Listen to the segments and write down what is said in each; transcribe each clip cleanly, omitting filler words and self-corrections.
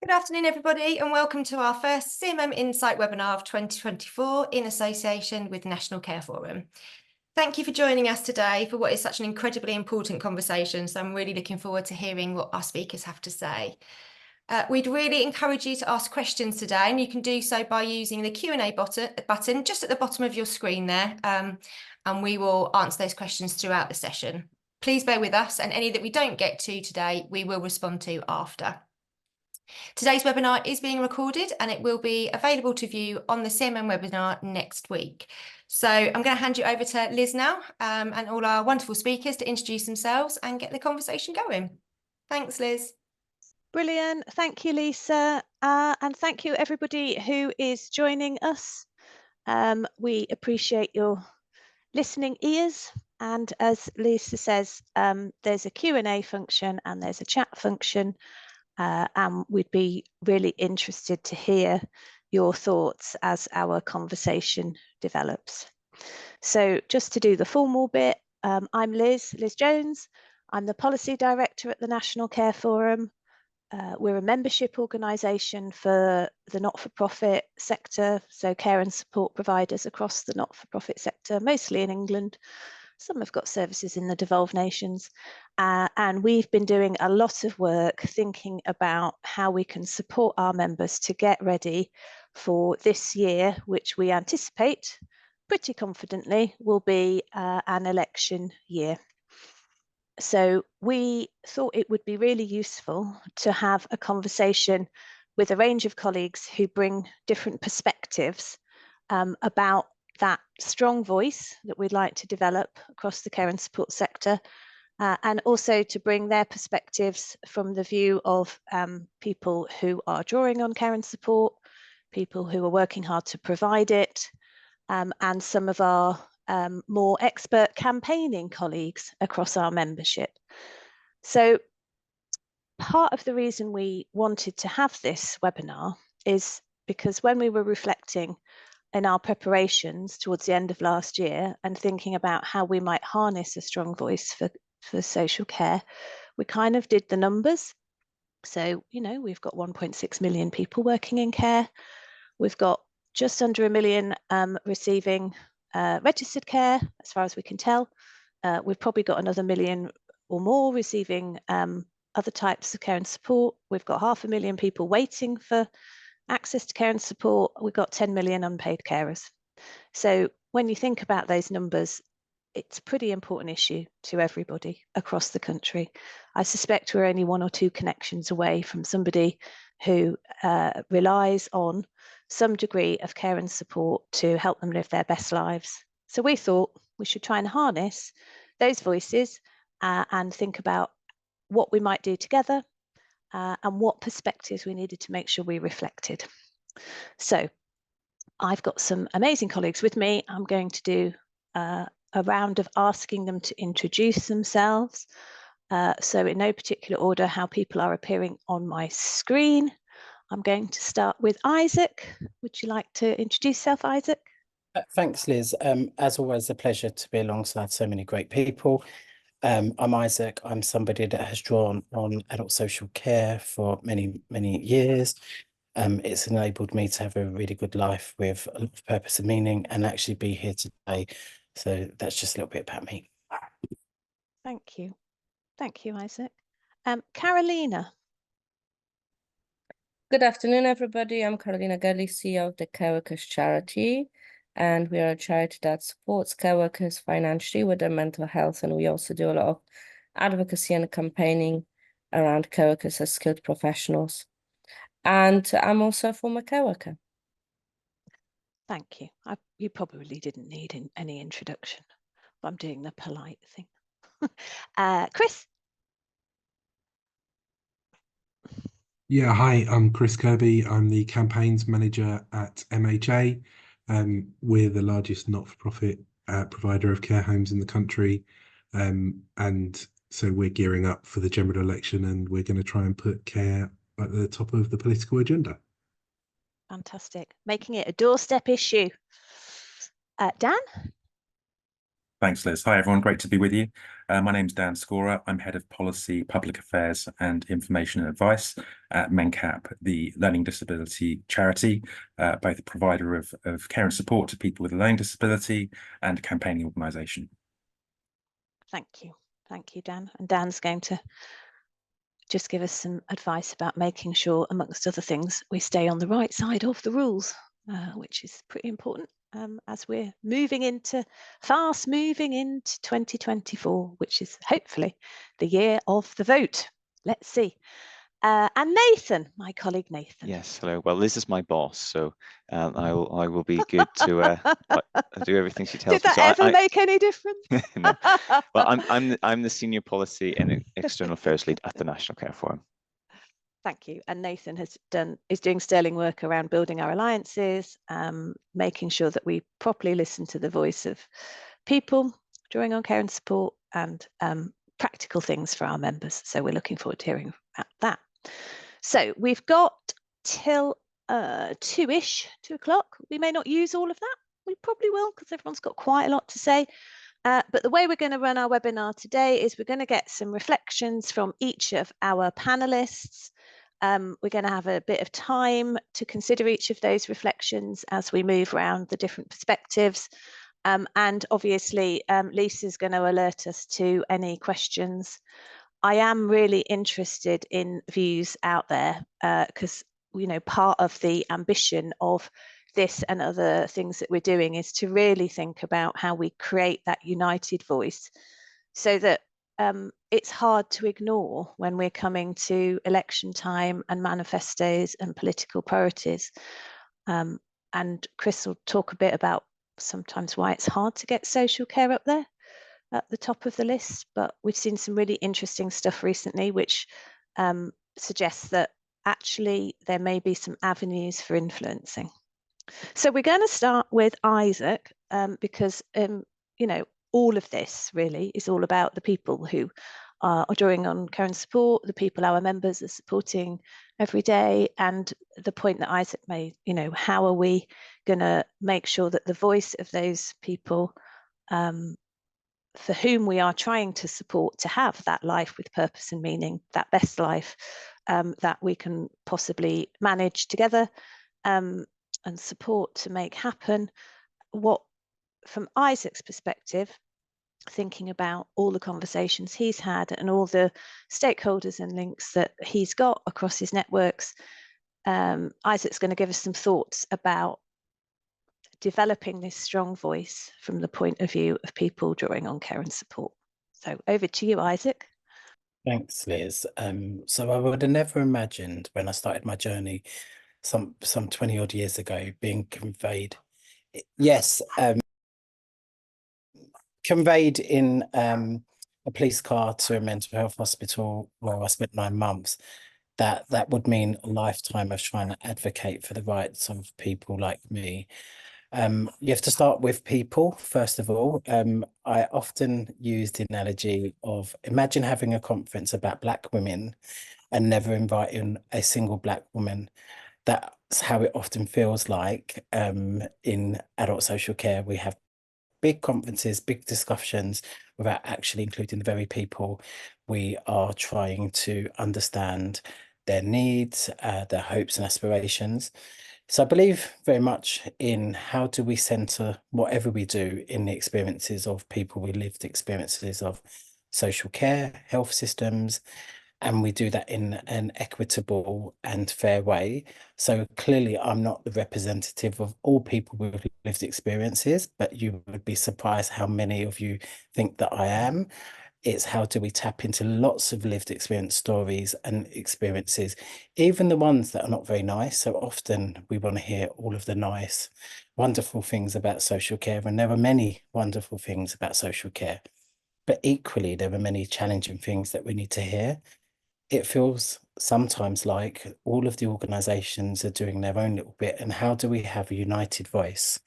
Good afternoon, everybody, and welcome to our first CMM Insight Webinar of 2024 in association with National Care Forum. Thank you for joining us today for what is such an incredibly important conversation, so I'm really looking forward to hearing what our speakers have to say. We'd really encourage you to ask questions today, and you can do so by using the Q&A button just at the bottom of your screen there, and we will answer those questions throughout the session. Please bear with us, and any that we don't get to today, we will respond to after. Today's webinar is being recorded and it will be available to view on the CMM webinar next week. So I'm going to hand you over to Liz now and all our wonderful speakers to introduce themselves and get the conversation going. Thanks, Liz. Brilliant. Thank you, Lisa. And thank you, everybody who is joining us. We appreciate your listening ears. And as Lisa says, there's a Q&A function and there's a chat function. And we'd be really interested to hear your thoughts as our conversation develops. So just to do the formal bit, I'm Liz Jones. I'm the Policy Director at the National Care Forum. We're a membership organisation for the not-for-profit sector, so care and support providers across the not-for-profit sector, mostly in England. Some have got services in the devolved nations. And we've been doing a lot of work thinking about how we can support our members to get ready for this year, which we anticipate pretty confidently will be an election year. So we thought it would be really useful to have a conversation with a range of colleagues who bring different perspectives about that strong voice that we'd like to develop across the care and support sector, and also to bring their perspectives from the view of people who are drawing on care and support, people who are working hard to provide it, and some of our more expert campaigning colleagues across our membership. So part of the reason we wanted to have this webinar is because when we were reflecting in our preparations towards the end of last year and thinking about how we might harness a strong voice for social care, we kind of did the numbers. So, you know, we've got 1.6 million people working in care. We've got just under 1 million receiving registered care, as far as we can tell. We've probably got another 1 million or more receiving other types of care and support. We've got 500,000 people waiting for access to care and support. We've got 10 million unpaid carers. So when you think about those numbers, it's a pretty important issue to everybody across the country. I suspect we're only 1 or 2 connections away from somebody who relies on some degree of care and support to help them live their best lives. So we thought we should try and harness those voices and think about what we might do together and what perspectives we needed to make sure we reflected. So I've got some amazing colleagues with me. I'm going to do a round of asking them to introduce themselves. So in no particular order how people are appearing on my screen. I'm going to start with Isaac. Would you like to introduce yourself, Isaac? Thanks, Liz. As always, a pleasure to be alongside so many great people. I'm Isaac. I'm somebody that has drawn on adult social care for many, many years. It's enabled me to have a really good life with a lot of purpose and meaning and actually be here today. So that's just a little bit about me. Thank you. Thank you, Isaac. Carolina. Good afternoon, everybody. I'm Carolina Gelli, CEO of the Care Workers Charity, and we are a charity that supports care workers financially with their mental health, and we also do a lot of advocacy and campaigning around care workers as skilled professionals. And I'm also a former care worker. Thank you. You probably didn't need any introduction, but I'm doing the polite thing. Chris. Yeah, hi, I'm Chris Kirby. I'm the campaigns manager at MHA. We're the largest not-for-profit provider of care homes in the country. And so we're gearing up for the general election and we're going to try and put care at the top of the political agenda. Fantastic. Making it a doorstep issue. Dan? Thanks, Liz. Hi, everyone. Great to be with you. My name's Dan Scorer. I'm Head of Policy, Public Affairs and Information and Advice at MENCAP, the learning disability charity, both a provider of care and support to people with a learning disability and a campaigning organisation. Thank you. Thank you, Dan. And Dan's going to just give us some advice about making sure, amongst other things, we stay on the right side of the rules, which is pretty important as we're fast moving into 2024, which is hopefully the year of the vote. Let's see. And Nathan, my colleague Nathan. Yes, hello. Well, Liz is my boss, so I will be good to do everything she tells me. Did that ever make any difference? No. Well, I'm the senior policy and external affairs lead at the National Care Forum. Thank you. And Nathan is doing sterling work around building our alliances, making sure that we properly listen to the voice of people, drawing on care and support, and practical things for our members. So we're looking forward to hearing about that. So we've got till 2-ish, 2 o'clock. We may not use all of that. We probably will, because everyone's got quite a lot to say. But the way we're going to run our webinar today is we're going to get some reflections from each of our panelists. We're going to have a bit of time to consider each of those reflections as we move around the different perspectives. And obviously, Lisa's going to alert us to any questions. I am really interested in views out there because, part of the ambition of this and other things that we're doing is to really think about how we create that united voice so that it's hard to ignore when we're coming to election time and manifestos and political priorities. And Chris will talk a bit about sometimes why it's hard to get social care up there at the top of the list, but we've seen some really interesting stuff recently which suggests that actually there may be some avenues for influencing. So we're going to start with Isaac because all of this really is all about the people who are drawing on care and support, the people our members are supporting every day, and the point that Isaac made, how are we going to make sure that the voice of those people for whom we are trying to support to have that life with purpose and meaning, that best life that we can possibly manage together and support to make happen. What, from Isaac's perspective, thinking about all the conversations he's had and all the stakeholders and links that he's got across his networks, Isaac's going to give us some thoughts about developing this strong voice from the point of view of people drawing on care and support. So over to you, Isaac. Thanks, Liz. So I would have never imagined when I started my journey some 20 odd years ago being conveyed. Yes, conveyed in a police car to a mental health hospital where I spent 9 months. That would mean a lifetime of trying to advocate for the rights of people like me. You have to start with people, first of all. I often use the analogy of imagine having a conference about Black women and never inviting a single Black woman. That's how it often feels like in adult social care. We have big conferences, big discussions without actually including the very people we are trying to understand their needs, their hopes and aspirations. So I believe very much in how do we centre whatever we do in the experiences of people with lived experiences of social care, health systems, and we do that in an equitable and fair way. So clearly I'm not the representative of all people with lived experiences, but you would be surprised how many of you think that I am. It's how do we tap into lots of lived experience stories and experiences, even the ones that are not very nice. So often we want to hear all of the nice, wonderful things about social care, and there are many wonderful things about social care. But equally, there are many challenging things that we need to hear. It feels sometimes like all of the organisations are doing their own little bit, and how do we have a united voice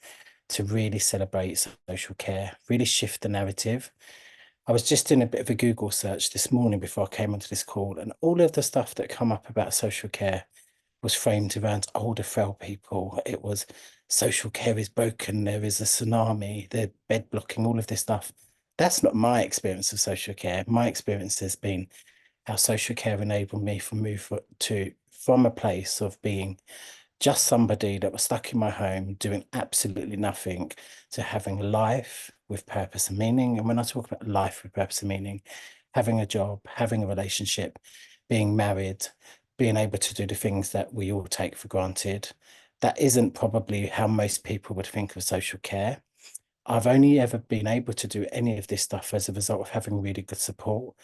to really celebrate social care, really shift the narrative? I was just doing a bit of a Google search this morning before I came onto this call, and all of the stuff that come up about social care was framed around older, frail people. It was social care is broken, there is a tsunami, they're bed blocking, all of this stuff. That's not my experience of social care. My experience has been how social care enabled me from a place of being just somebody that was stuck in my home doing absolutely nothing to having a life with purpose and meaning. And when I talk about life with purpose and meaning, having a job, having a relationship, being married, being able to do the things that we all take for granted. That isn't probably how most people would think of social care. I've only ever been able to do any of this stuff as a result of having really good support.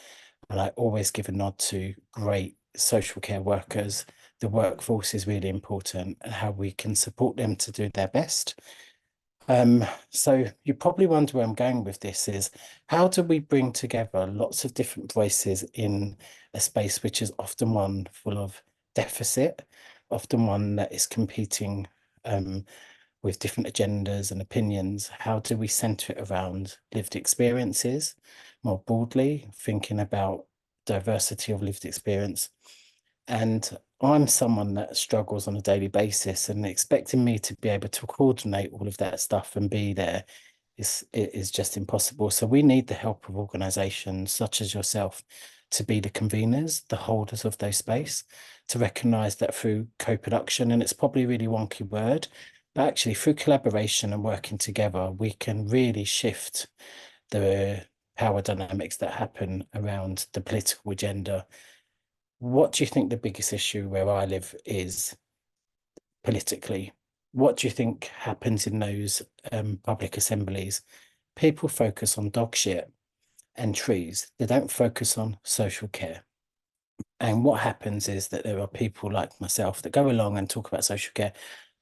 And I always give a nod to great social care workers. The workforce is really important and how we can support them to do their best. So you probably wonder where I'm going with this is how do we bring together lots of different voices in a space which is often one full of deficit, often one that is competing with different agendas and opinions? How do we centre it around lived experiences more broadly, thinking about diversity of lived experience? And I'm someone that struggles on a daily basis, and expecting me to be able to coordinate all of that stuff and be there is just impossible. So we need the help of organisations such as yourself to be the conveners, the holders of those space, to recognise that through co-production, and it's probably a really wonky word, but actually through collaboration and working together, we can really shift the power dynamics that happen around the political agenda. What do you think the biggest issue where I live is politically? What do you think happens in those public assemblies? People focus on dog shit and trees. They don't focus on social care. And what happens is that there are people like myself that go along and talk about social care,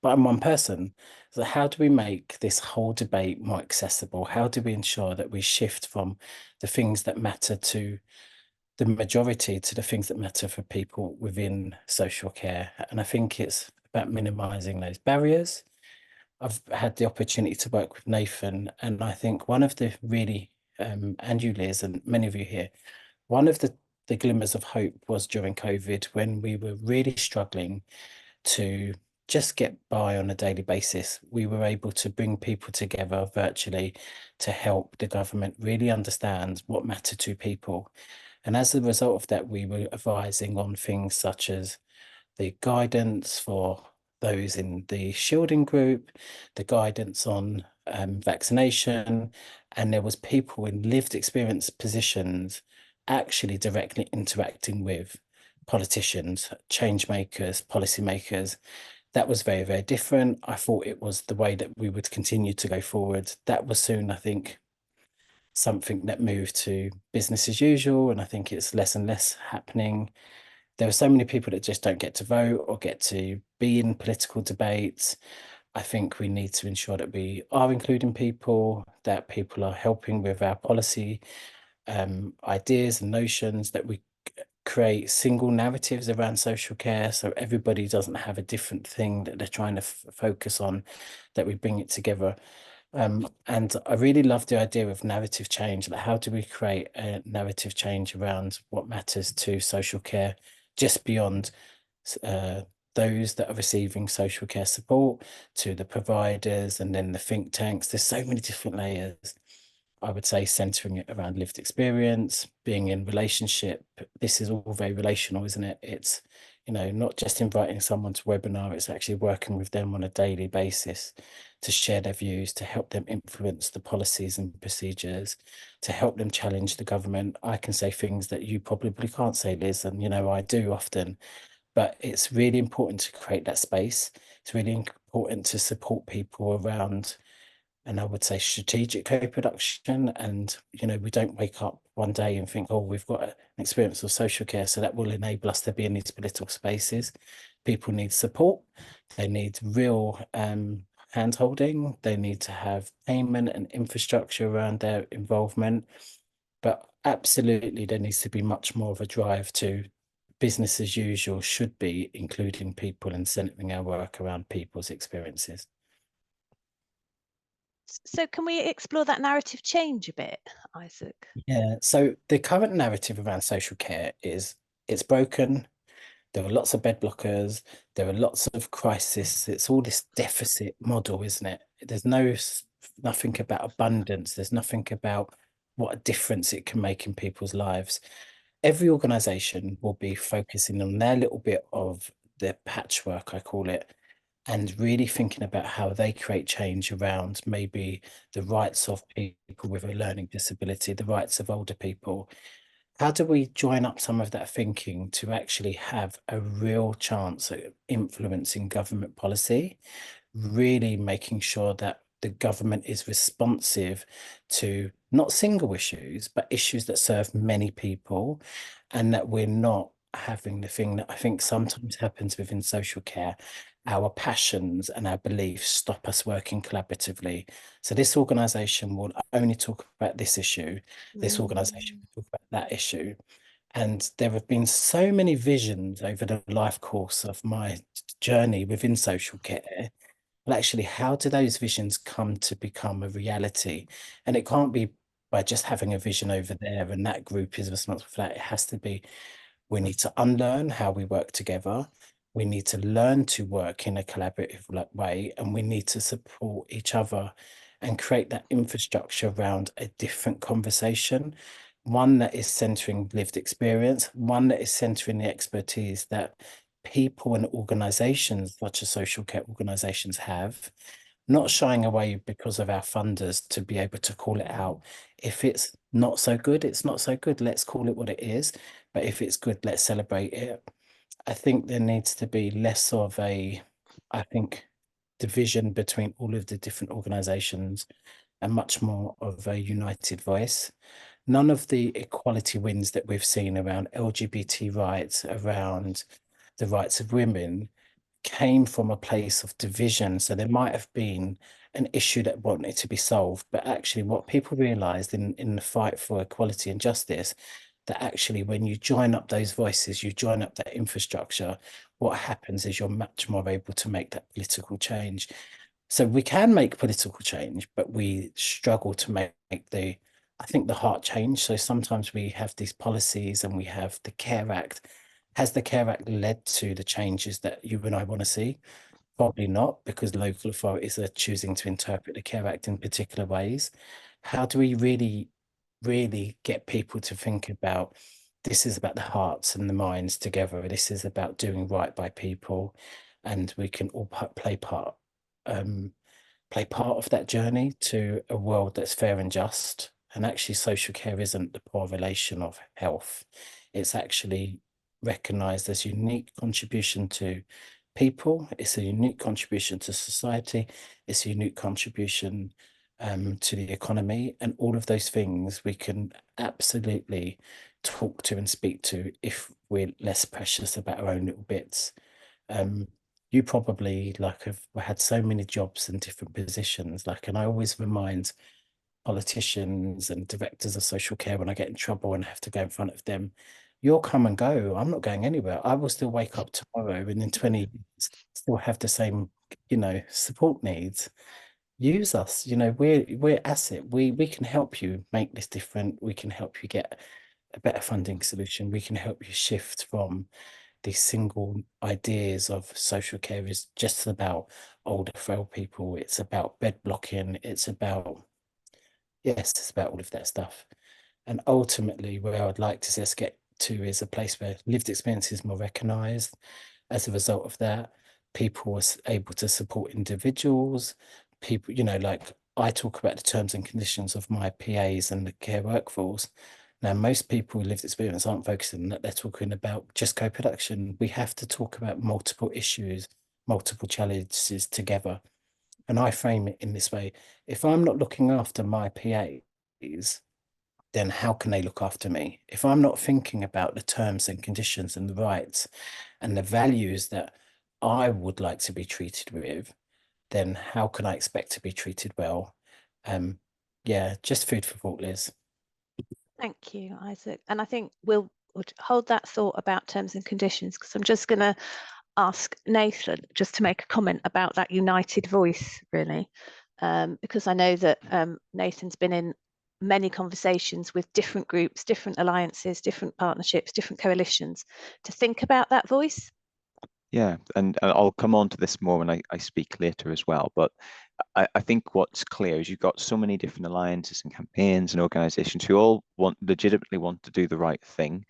but I'm one person. So how do we make this whole debate more accessible? How do we ensure that we shift from the things that matter to the majority to the things that matter for people within social care? And I think it's about minimizing those barriers. I've had the opportunity to work with Nathan, and I think one of the really, and you, Liz, and many of you here, one of the glimmers of hope was during COVID when we were really struggling to just get by on a daily basis. We were able to bring people together virtually to help the government really understand what mattered to people. And as a result of that, we were advising on things such as the guidance for those in the shielding group, the guidance on vaccination, and there was people in lived experience positions actually directly interacting with politicians, change makers, policymakers. That was very, very different. I thought it was the way that we would continue to go forward. That was soon, I think, something that moved to business as usual, and I think it's less and less happening. There are so many people that just don't get to vote or get to be in political debates. I think we need to ensure that we are including people, that people are helping with our policy ideas and notions, that we create single narratives around social care so everybody doesn't have a different thing that they're trying to focus on, that we bring it together. And I really love the idea of narrative change. Like, how do we create a narrative change around what matters to social care, just beyond those that are receiving social care support, to the providers, and then the think tanks? There's so many different layers. I would say centering it around lived experience, being in relationship. This is all very relational, isn't it? It's, you know, not just inviting someone to webinar, it's actually working with them on a daily basis to share their views, to help them influence the policies and procedures, to help them challenge the government. I can say things that you probably can't say, Liz, and, you know, I do often, but it's really important to create that space. It's really important to support people around, and I would say, strategic co-production. And, you know, we don't wake up one day and think, oh, we've got an experience of social care, so that will enable us to be in these political spaces. People need support. They need real hand-holding. They need to have payment and infrastructure around their involvement. But absolutely, there needs to be much more of a drive to business as usual should be including people and centering our work around people's experiences. So can we explore that narrative change a bit, Isaac? Yeah, so the current narrative around social care is it's broken, There are lots of bed blockers. There are lots of crisis. It's all this deficit model, isn't it? There's nothing about abundance. There's nothing about what a difference it can make in people's lives. Every organization will be focusing on their little bit of their patchwork, I call it, and really thinking about how they create change around maybe the rights of people with a learning disability, the rights of older people. How do we join up some of that thinking to actually have a real chance at influencing government policy, really making sure that the government is responsive to not single issues, but issues that serve many people, and that we're not having the thing that I think sometimes happens within social care. Our passions and our beliefs stop us working collaboratively. So this organisation will only talk about this issue. This organisation will talk about that issue. And there have been so many visions over the life course of my journey within social care. But actually, how do those visions come to become a reality? And it can't be by just having a vision over there and that group is responsible for that. It has to be, we need to unlearn how we work together. We need to learn to work in a collaborative way, and we need to support each other and create that infrastructure around a different conversation, one that is centering lived experience, one that is centering the expertise that people and organizations such as social care organizations have, not shying away because of our funders to be able to call it out. If it's not so good, it's not so good. Let's call it what it is. But if it's good, let's celebrate it. I think there needs to be less of a, I think, division between all of the different organizations and much more of a united voice. None of the equality wins that we've seen around LGBT rights, around the rights of women, came from a place of division. So there might have been an issue that wanted to be solved, but actually what people realized in the fight for equality and justice, that actually when you join up those voices, you join up that infrastructure, what happens is you're much more able to make that political change. So we can make political change, but we struggle to make the, I think, the heart change. So sometimes we have these policies and we have the Care Act. Has the Care Act led to the changes that you and I want to see? Probably not, because local authorities are choosing to interpret the Care Act in particular ways. How do we really get people to think about, this is about the hearts and the minds together. This is about doing right by people, and we can all play part of that journey to a world that's fair and just. And actually, social care isn't the correlation of health. It's actually recognized as a unique contribution to people. It's a unique contribution to society. It's a unique contribution to the economy, and all of those things we can absolutely talk to and speak to if we're less precious about our own little bits. You probably have had so many jobs and different positions, and I always remind politicians and directors of social care when I get in trouble and have to go in front of them, you'll come and go. I'm not going anywhere. I will still wake up tomorrow and in 20 years still have the same, support needs. Use us, we're asset. We can help you make this different. We can help you get a better funding solution. We can help you shift from these single ideas of social care is just about older, frail people. It's about bed blocking. It's about, yes, it's about all of that stuff. And ultimately, where I would like to see us get to is a place where lived experience is more recognised. As a result of that, people are able to support individuals. People, I talk about the terms and conditions of my PAs and the care workforce. Now, most people with lived experience aren't focusing on that. They're talking about just co-production. We have to talk about multiple issues, multiple challenges together. And I frame it in this way. If I'm not looking after my PAs, then how can they look after me? If I'm not thinking about the terms and conditions and the rights and the values that I would like to be treated with, then how can I expect to be treated well? Yeah, just food for thought, Liz. Thank you, Isaac. And I think we'll hold that thought about terms and conditions, because I'm just going to ask Nathan just to make a comment about that united voice, really, because I know that Nathan's been in many conversations with different groups, different alliances, different partnerships, different coalitions to think about that voice. Yeah, and I'll come on to this more when I speak later as well. But I think what's clear is you've got so many different alliances and campaigns and organizations who all legitimately want to do the right thing.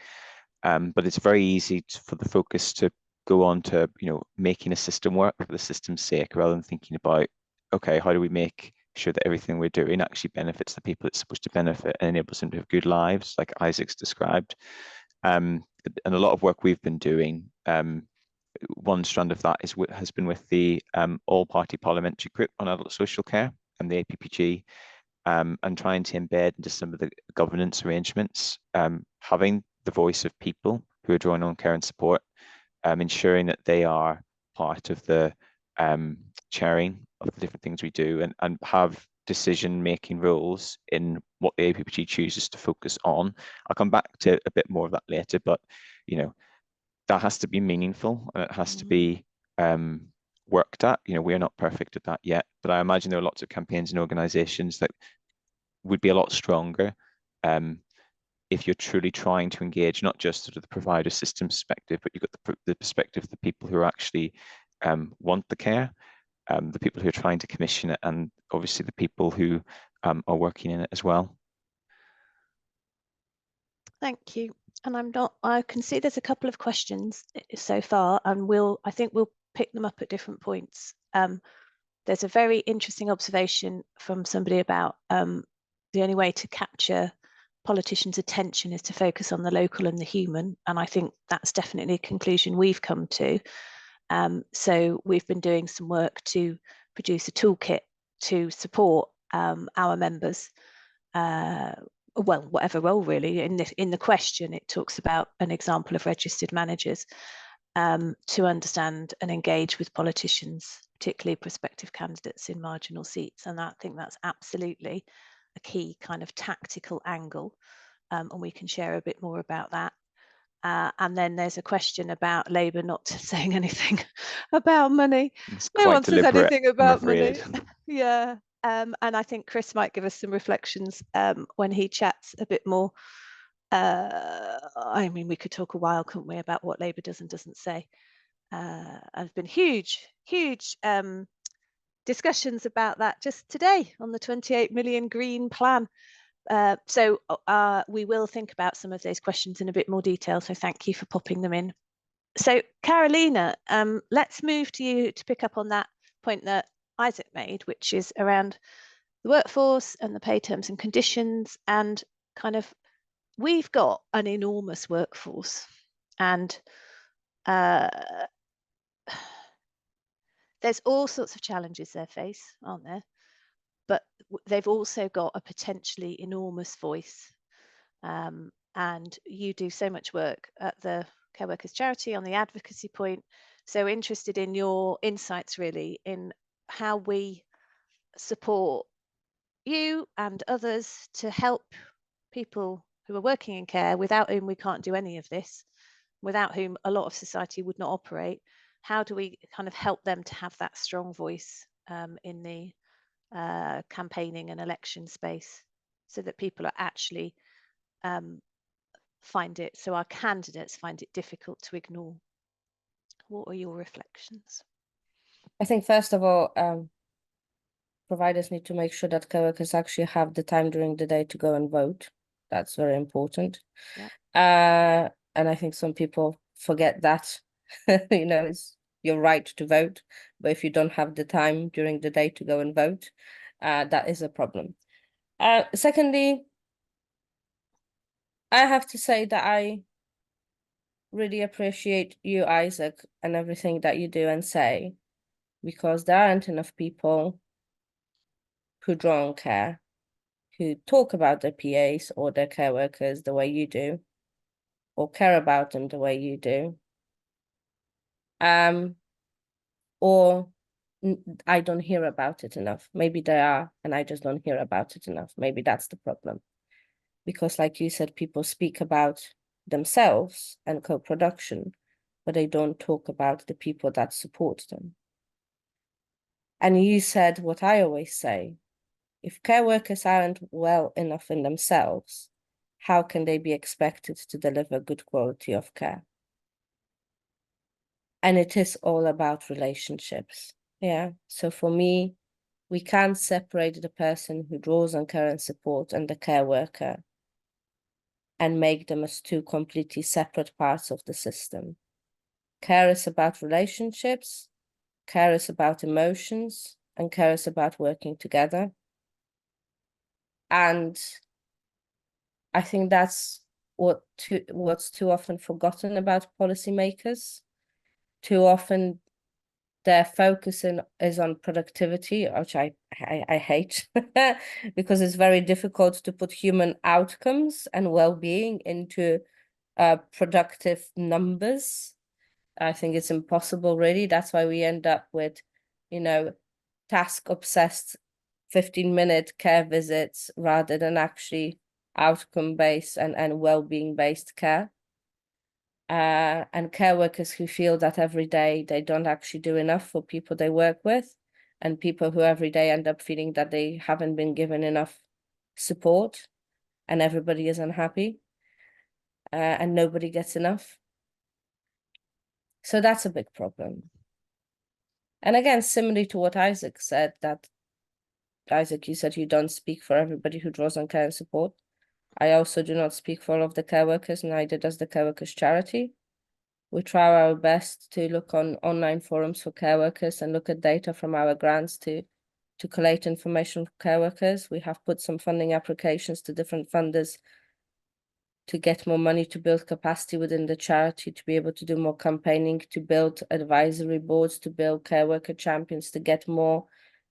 But it's very easy for the focus to go on to, making a system work for the system's sake, rather than thinking about, okay, how do we make sure that everything we're doing actually benefits the people it's supposed to benefit and enables them to have good lives, like Isaac's described. And a lot of work we've been doing, one strand of that has been with the all-party parliamentary group on adult social care and the APPG, and trying to embed into some of the governance arrangements, having the voice of people who are drawing on care and support, ensuring that they are part of the chairing of the different things we do, and have decision-making roles in what the APPG chooses to focus on. I'll come back to a bit more of that later, but that has to be meaningful, and it has to be worked at. We're not perfect at that yet, but I imagine there are lots of campaigns and organizations that would be a lot stronger if you're truly trying to engage not just sort of the provider system perspective, but you've got the perspective of the people who are actually want the care, the people who are trying to commission it, and obviously the people who are working in it as well. Thank you. And I can see there's a couple of questions so far, and I think we'll pick them up at different points. There's a very interesting observation from somebody about the only way to capture politicians' attention is to focus on the local and the human. And I think that's definitely a conclusion we've come to. So we've been doing some work to produce a toolkit to support our members, well, whatever role really. In the question, it talks about an example of registered managers to understand and engage with politicians, particularly prospective candidates in marginal seats. And I think that's absolutely a key kind of tactical angle. And we can share a bit more about that. And then there's a question about Labour not saying anything about money. It's No quite one says deliberate, anything about I'm money. afraid. Yeah. And I think Chris might give us some reflections when he chats a bit more. I mean, we could talk a while, couldn't we, about what Labour does and doesn't say. There's been huge discussions about that just today on the 28 million green plan. So we will think about some of those questions in a bit more detail. So thank you for popping them in. So Carolina, let's move to you to pick up on that point that Isaac made, which is around the workforce and the pay terms and conditions. And kind of, we've got an enormous workforce, and there's all sorts of challenges they face, aren't there? But they've also got a potentially enormous voice. And you do so much work at the Care Workers Charity on the advocacy point. So interested in your insights really in how we support you and others to help people who are working in care, without whom we can't do any of this, without whom a lot of society would not operate. How do we kind of help them to have that strong voice in the campaigning and election space, so that people are actually so our candidates find it difficult to ignore? What are your reflections? I think first of all, providers need to make sure that co-workers actually have the time during the day to go and vote. That's very important. Yep. And I think some people forget that, it's your right to vote, but if you don't have the time during the day to go and vote, that is a problem. Secondly, I have to say that I really appreciate you, Isaac, and everything that you do and say, because there aren't enough people who draw on care, who talk about their PAs or their care workers the way you do, or care about them the way you do. Or I don't hear about it enough. Maybe there are, and I just don't hear about it enough. Maybe that's the problem. Because like you said, people speak about themselves and co-production, but they don't talk about the people that support them. And you said what I always say, If care workers aren't well enough in themselves, how can they be expected to deliver good quality of care? And it is all about relationships. Yeah. So for me, we can't separate the person who draws on care and support and the care worker and make them as two completely separate parts of the system. Care is about relationships, care is about emotions, and care is about working together. And I think that's what's too often forgotten about policymakers. Too often their focus is on productivity, which I hate because it's very difficult to put human outcomes and well-being into productive numbers. I think it's impossible, really. That's why we end up with, you know, task-obsessed 15-minute care visits rather than actually outcome-based and well-being-based care. And care workers who feel that every day they don't actually do enough for people they work with, and people who every day end up feeling that they haven't been given enough support, and everybody is unhappy, and nobody gets enough. So that's a big problem. And again, similarly to what Isaac said, that Isaac, you said you don't speak for everybody who draws on care and support. I also do not speak for all of the care workers, neither does the care workers charity. We try our best to look on online forums for care workers and look at data from our grants to collate information for care workers. We have put some funding applications to different funders to get more money to build capacity within the charity, to be able to do more campaigning, to build advisory boards, to build care worker champions, to get more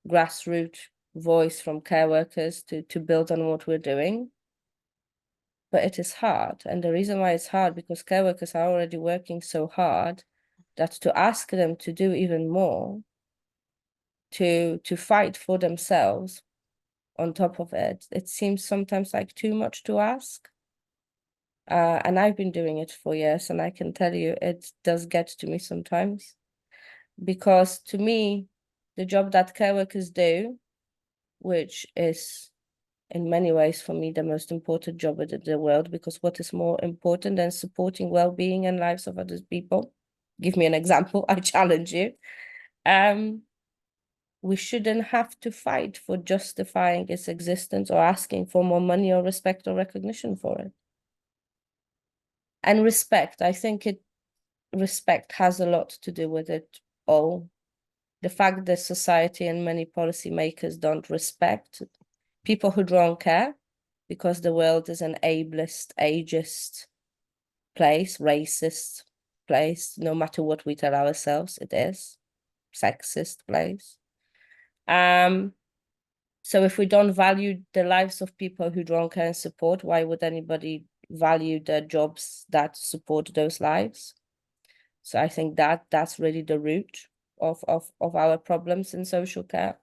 grassroots voice from care workers to build on what we're doing. But it is hard. And the reason why it's hard, because care workers are already working so hard that to ask them to do even more, to fight for themselves on top of it, it seems sometimes like too much to ask. And I've been doing it for years, and I can tell you it does get to me sometimes. Because to me, the job that care workers do, which is in many ways for me the most important job in the world, because what is more important than supporting well-being and lives of other people? Give me an example. I challenge you. We shouldn't have to fight for justifying its existence or asking for more money or respect or recognition for it. And respect, I think respect has a lot to do with it all. The fact that society and many policymakers don't respect people who draw on care, because the world is an ableist, ageist place, racist place, no matter what we tell ourselves, it is sexist place. So if we don't value the lives of people who draw on care and support, why would anybody value the jobs that support those lives? So I think that's really the root of our problems in social care.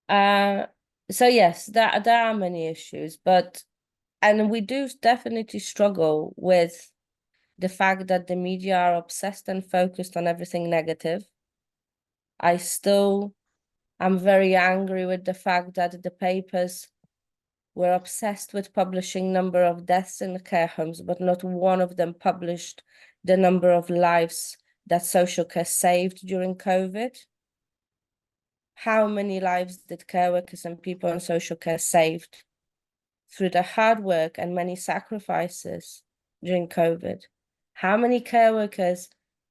So yes, there are many issues, and we do definitely struggle with the fact that the media are obsessed and focused on everything negative. I'm very angry with the fact that the papers were obsessed with publishing number of deaths in care homes, but not one of them published the number of lives that social care saved during COVID. How many lives did care workers and people in social care saved through the hard work and many sacrifices during COVID? How many care workers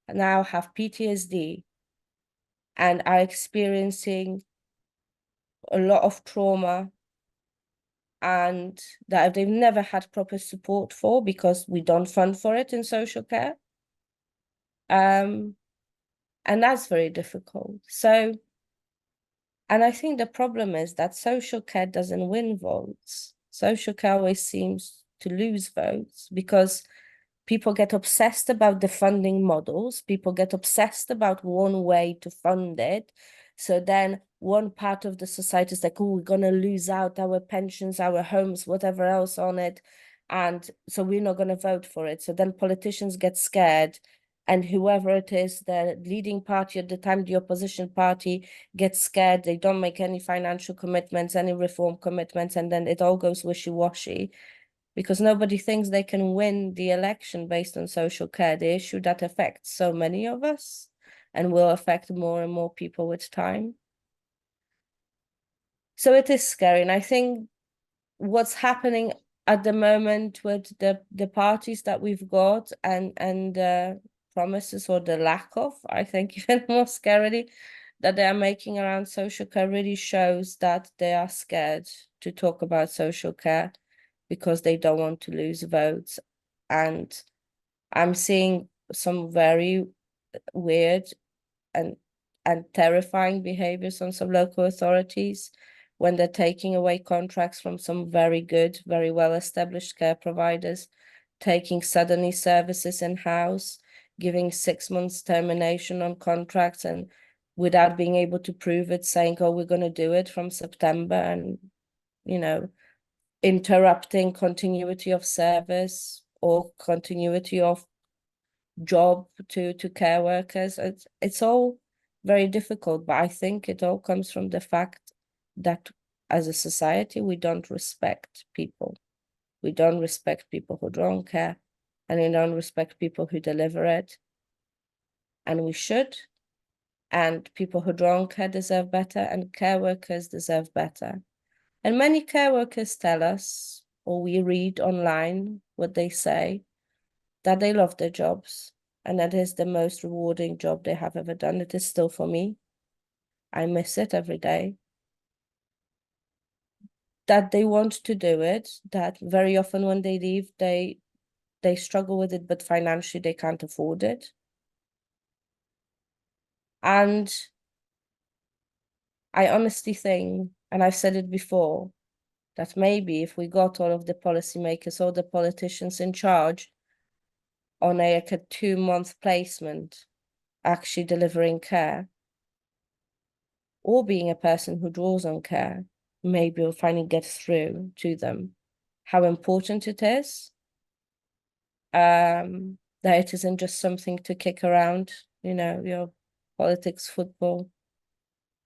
now have PTSD and are experiencing a lot of trauma and that they've never had proper support for because we don't fund for it in social care? And that's very difficult. So, and I think the problem is that social care doesn't win votes. Social care always seems to lose votes because people get obsessed about the funding models. People get obsessed about one way to fund it. So then one part of the society is like, oh, we're going to lose out our pensions, our homes, whatever else on it. And so we're not going to vote for it. So then politicians get scared and whoever it is, the leading party at the time, the opposition party, gets scared, they don't make any financial commitments, any reform commitments, and then it all goes wishy-washy, because nobody thinks they can win the election based on social care, the issue that affects so many of us and will affect more and more people with time. So it is scary, and I think what's happening at the moment with the parties that we've got and promises, or the lack of, I think even more scarily, that they are making around social care really shows that they are scared to talk about social care because they don't want to lose votes. And I'm seeing some very weird and terrifying behaviors on some local authorities when they're taking away contracts from some very good, very well-established care providers, taking suddenly services in-house, giving 6 months termination on contracts, and without being able to prove it, saying, oh, we're going to do it from September, and, you know, interrupting continuity of service or continuity of job to care workers. It's all very difficult, but I think it all comes from the fact that as a society, we don't respect people. We don't respect people who don't care, and we don't respect people who deliver it. And we should. And people who don't care deserve better, and care workers deserve better. And many care workers tell us, or we read online what they say, that they love their jobs, and that is the most rewarding job they have ever done. It is still for me. I miss it every day. That they want to do it, that very often when they leave, they struggle with it, but financially they can't afford it. And I honestly think, and I've said it before, that maybe if we got all of the policymakers or the politicians in charge on a 2-month placement, actually delivering care, or being a person who draws on care, maybe we'll finally get through to them how important it is, that it isn't just something to kick around, you know, your politics, football,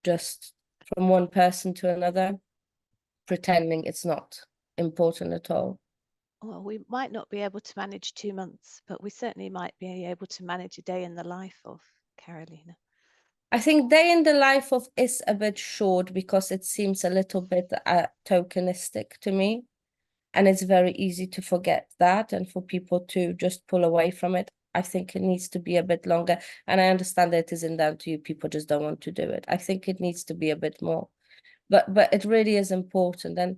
just from one person to another, pretending it's not important at all. Well, we might not be able to manage 2 months, but we certainly might be able to manage a day in the life of Carolina. I think day in the life of is a bit short because it seems a little bit tokenistic to me. And it's very easy to forget that and for people to just pull away from it. I think it needs to be a bit longer. And I understand that it isn't down to you. People just don't want to do it. I think it needs to be a bit more. But it really is important. And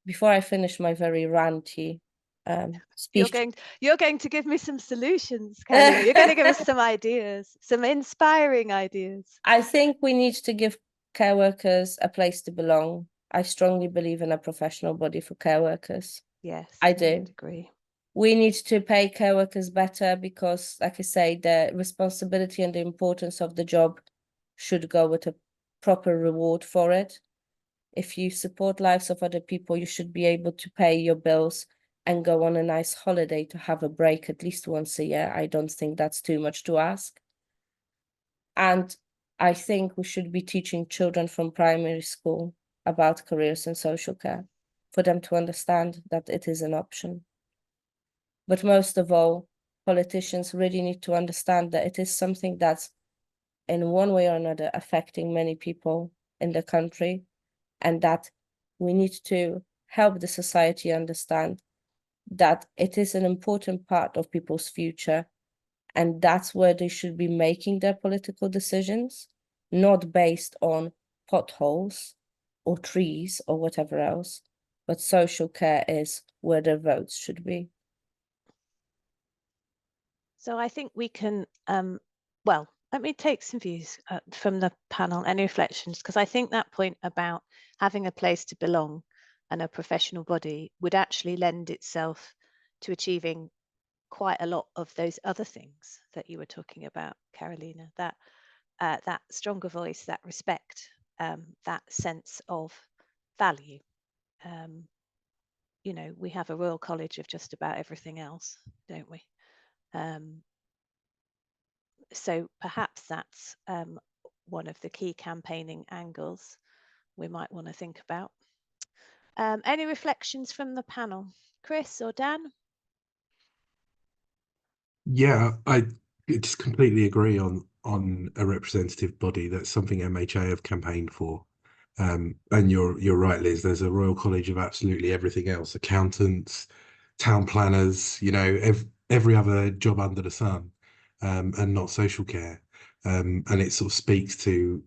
before I finish my very ranty speech. You're going to give me some solutions, Carolina. You're going to give us some ideas, some inspiring ideas. I think we need to give care workers a place to belong. I strongly believe in a professional body for care workers. Yes, I do. would agree. We need to pay care workers better because, like I say, the responsibility and the importance of the job should go with a proper reward for it. If you support lives of other people, you should be able to pay your bills and go on a nice holiday to have a break at least once a year. I don't think that's too much to ask. And I think we should be teaching children from primary school about careers in social care for them to understand that it is an option. But most of all, politicians really need to understand that it is something that's in one way or another affecting many people in the country, and that we need to help the society understand that it is an important part of people's future, and that's where they should be making their political decisions, not based on potholes or trees or whatever else, but social care is where their votes should be. So I think we can, well, let me take some views from the panel, any reflections, because I think that point about having a place to belong and a professional body would actually lend itself to achieving quite a lot of those other things that you were talking about, Carolina, that that stronger voice, that respect, that sense of value. You know, we have a Royal College of just about everything else, don't we? So perhaps that's one of the key campaigning angles we might want to think about. Any reflections from the panel? Chris or Dan? Yeah, I just completely agree on a representative body. That's something MHA have campaigned for. And you're right, Liz. There's a Royal College of absolutely everything else: accountants, town planners, you know, every other job under the sun, and not social care. And it sort of speaks to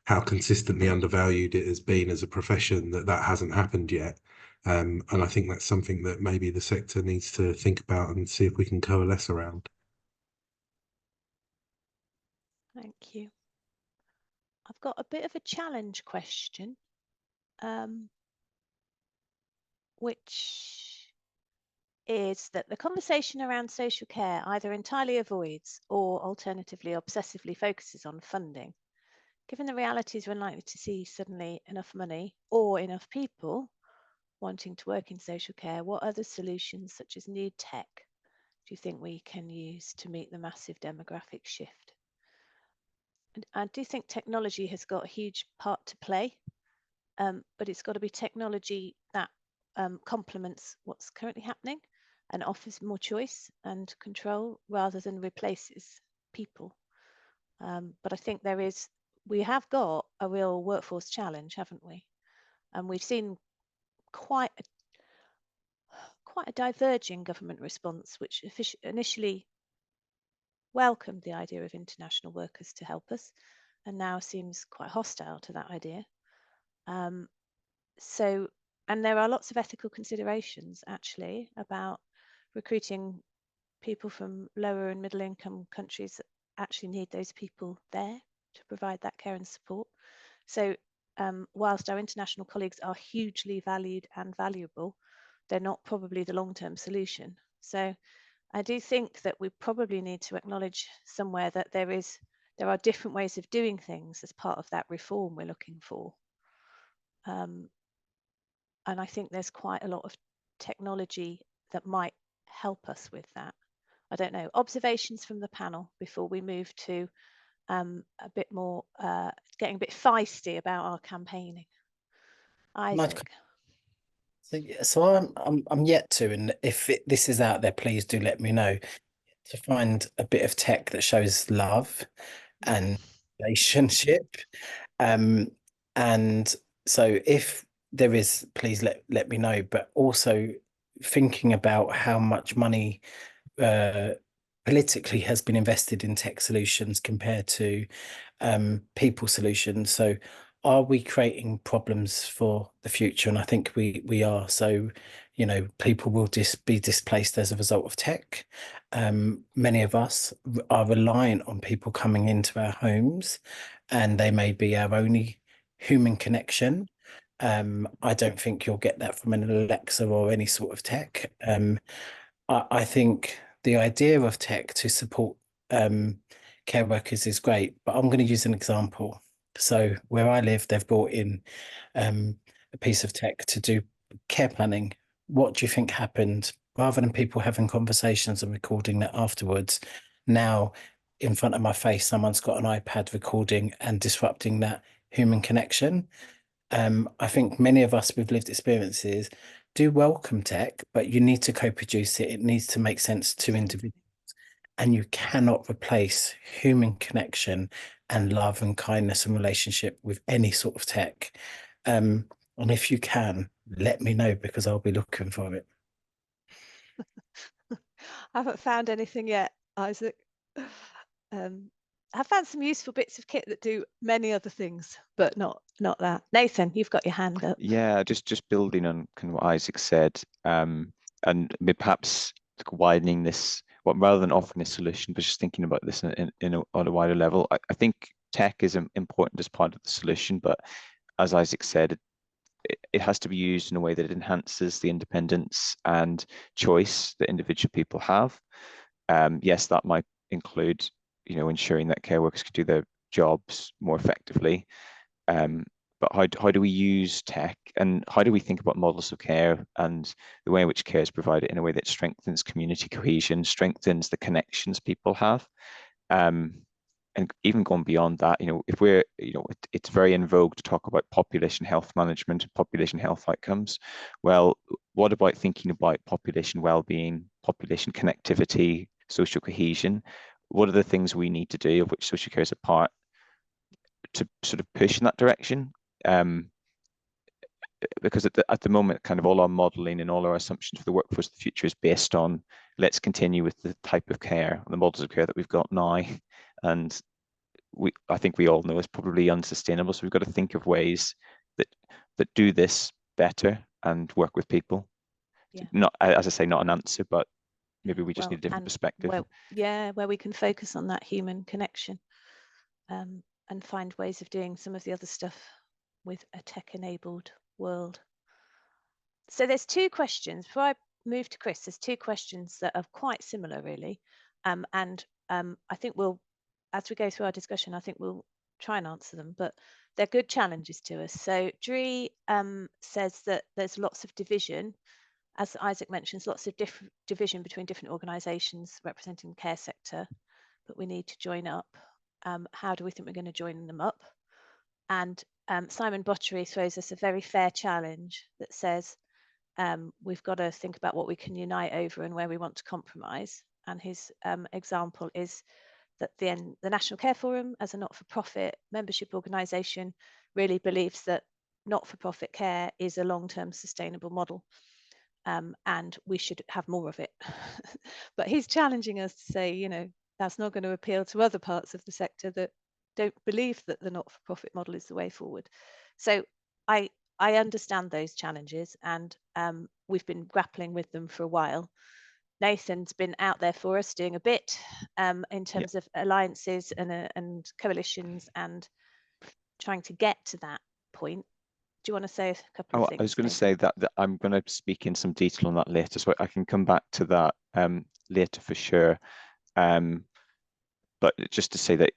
how consistently undervalued it has been as a profession that hasn't happened yet. And I think that's something that maybe the sector needs to think about and see if we can coalesce around. Thank you. I've got a bit of a challenge question, which is that the conversation around social care either entirely avoids or alternatively obsessively focuses on funding. Given the realities we're unlikely to see suddenly enough money or enough people wanting to work in social care, what other solutions such as new tech do you think we can use to meet the massive demographic shift? And I do think technology has got a huge part to play, but it's got to be technology that complements what's currently happening and offers more choice and control rather than replaces people. But I think we have got a real workforce challenge, haven't we? And we've seen quite a diverging government response, which initially welcomed the idea of international workers to help us, and now seems quite hostile to that idea. And there are lots of ethical considerations actually about recruiting people from lower and middle income countries that actually need those people there to provide that care and support. So whilst our international colleagues are hugely valued and valuable, they're not probably the long-term solution. So I do think that we probably need to acknowledge somewhere that there are different ways of doing things as part of that reform we're looking for. And I think there's quite a lot of technology that might help us with that. I don't know. Observations from the panel before we move to a bit more, getting a bit feisty about our campaigning. Isaac. So I'm yet to, and if this is out there, please do let me know, to find a bit of tech that shows love and relationship. And so if there is, please let me know. But also thinking about how much money politically has been invested in tech solutions compared to people solutions. So are we creating problems for the future? And I think we are. So, you know, people will be displaced as a result of tech. Many of us are reliant on people coming into our homes, and they may be our only human connection. I don't think you'll get that from an Alexa or any sort of tech. I think the idea of tech to support care workers is great, but I'm going to use an example. So where I live, they've brought in a piece of tech to do care planning. What do you think happened? Rather than people having conversations and recording that afterwards, now in front of my face, someone's got an iPad recording and disrupting that human connection. I think many of us with lived experiences do welcome tech, but you need to co-produce it. It needs to make sense to individuals, and you cannot replace human connection and love and kindness and relationship with any sort of tech. And if you can, let me know, because I'll be looking for it. I haven't found anything yet, Isaac. I've found some useful bits of kit that do many other things, but not that. Nathan, you've got your hand up. Yeah, just building on kind of what Isaac said, and perhaps widening this, rather than offering a solution, but just thinking about this on a wider level. I think tech is important as part of the solution, but as Isaac said, it has to be used in a way that enhances the independence and choice that individual people have. Yes, that might include, ensuring that care workers can do their jobs more effectively. But how do we use tech, and how do we think about models of care and the way in which care is provided in a way that strengthens community cohesion, strengthens the connections people have? and even going beyond that, if we're, it's very in vogue to talk about population health management and population health outcomes. Well, what about thinking about population well-being, population connectivity, social cohesion? What are the things we need to do, of which social care is a part, to sort of push in that direction? Because at the moment, kind of all our modelling and all our assumptions for the workforce of the future is based on, let's continue with the type of care, the models of care that we've got now. And I think we all know it's probably unsustainable. So we've got to think of ways that do this better and work with people. Yeah. Not, as I say, not an answer, but maybe we just need a different perspective. Where we can focus on that human connection, and find ways of doing some of the other stuff with a tech-enabled world. So there's two questions. Before I move to Chris, there's two questions that are quite similar, really. I think as we go through our discussion, I think we'll try and answer them, but they're good challenges to us. So Dree says that there's lots of division, as Isaac mentions, lots of different division between different organisations representing the care sector, but we need to join up. How do we think we're going to join them up? And Simon Bottery throws us a very fair challenge that says we've got to think about what we can unite over and where we want to compromise. And his example is that the National Care Forum, as a not-for-profit membership organisation, really believes that not-for-profit care is a long-term sustainable model, and we should have more of it. But he's challenging us to say, that's not going to appeal to other parts of the sector that don't believe that the not-for-profit model is the way forward. So I understand those challenges, and we've been grappling with them for a while. Nathan's been out there for us doing a bit in terms of alliances and coalitions and trying to get to that point. Do you want to say a couple of things? I was going to say that I'm going to speak in some detail on that later, so I can come back to that later for sure. But just to say that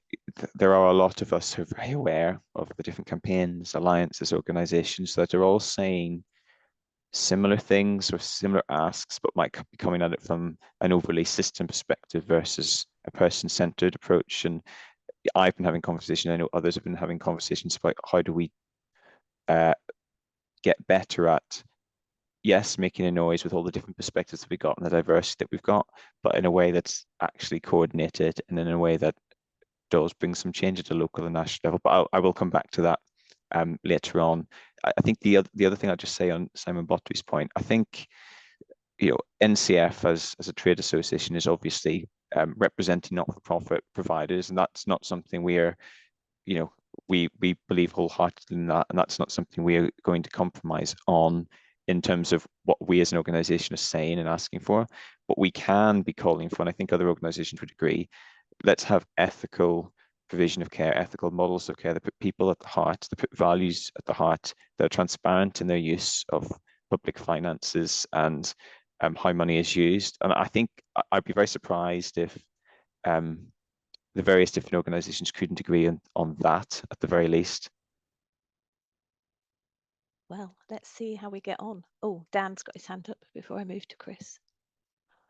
there are a lot of us who are very aware of the different campaigns, alliances, organisations that are all saying similar things or similar asks, but might be coming at it from an overly system perspective versus a person-centered approach. And I've been having conversations, I know others have been having conversations about how do we get better at, yes, making a noise with all the different perspectives that we've got and the diversity that we've got, but in a way that's actually coordinated and in a way that does bring some change at a local and national level. But I will come back to that later on. I think the other thing I'll just say on Simon Bottery's point, I think NCF as a trade association is obviously representing not-for-profit providers, and that's not something we're we believe wholeheartedly in that, and that's not something we are going to compromise on in terms of what we as an organisation are saying and asking for. But we can be calling for, and I think other organisations would agree, let's have ethical provision of care, ethical models of care that put people at the heart, that put values at the heart, that are transparent in their use of public finances and how money is used. And I think I'd be very surprised if the various different organisations couldn't agree on that at the very least. Well, let's see how we get on. Oh, Dan's got his hand up before I move to Chris.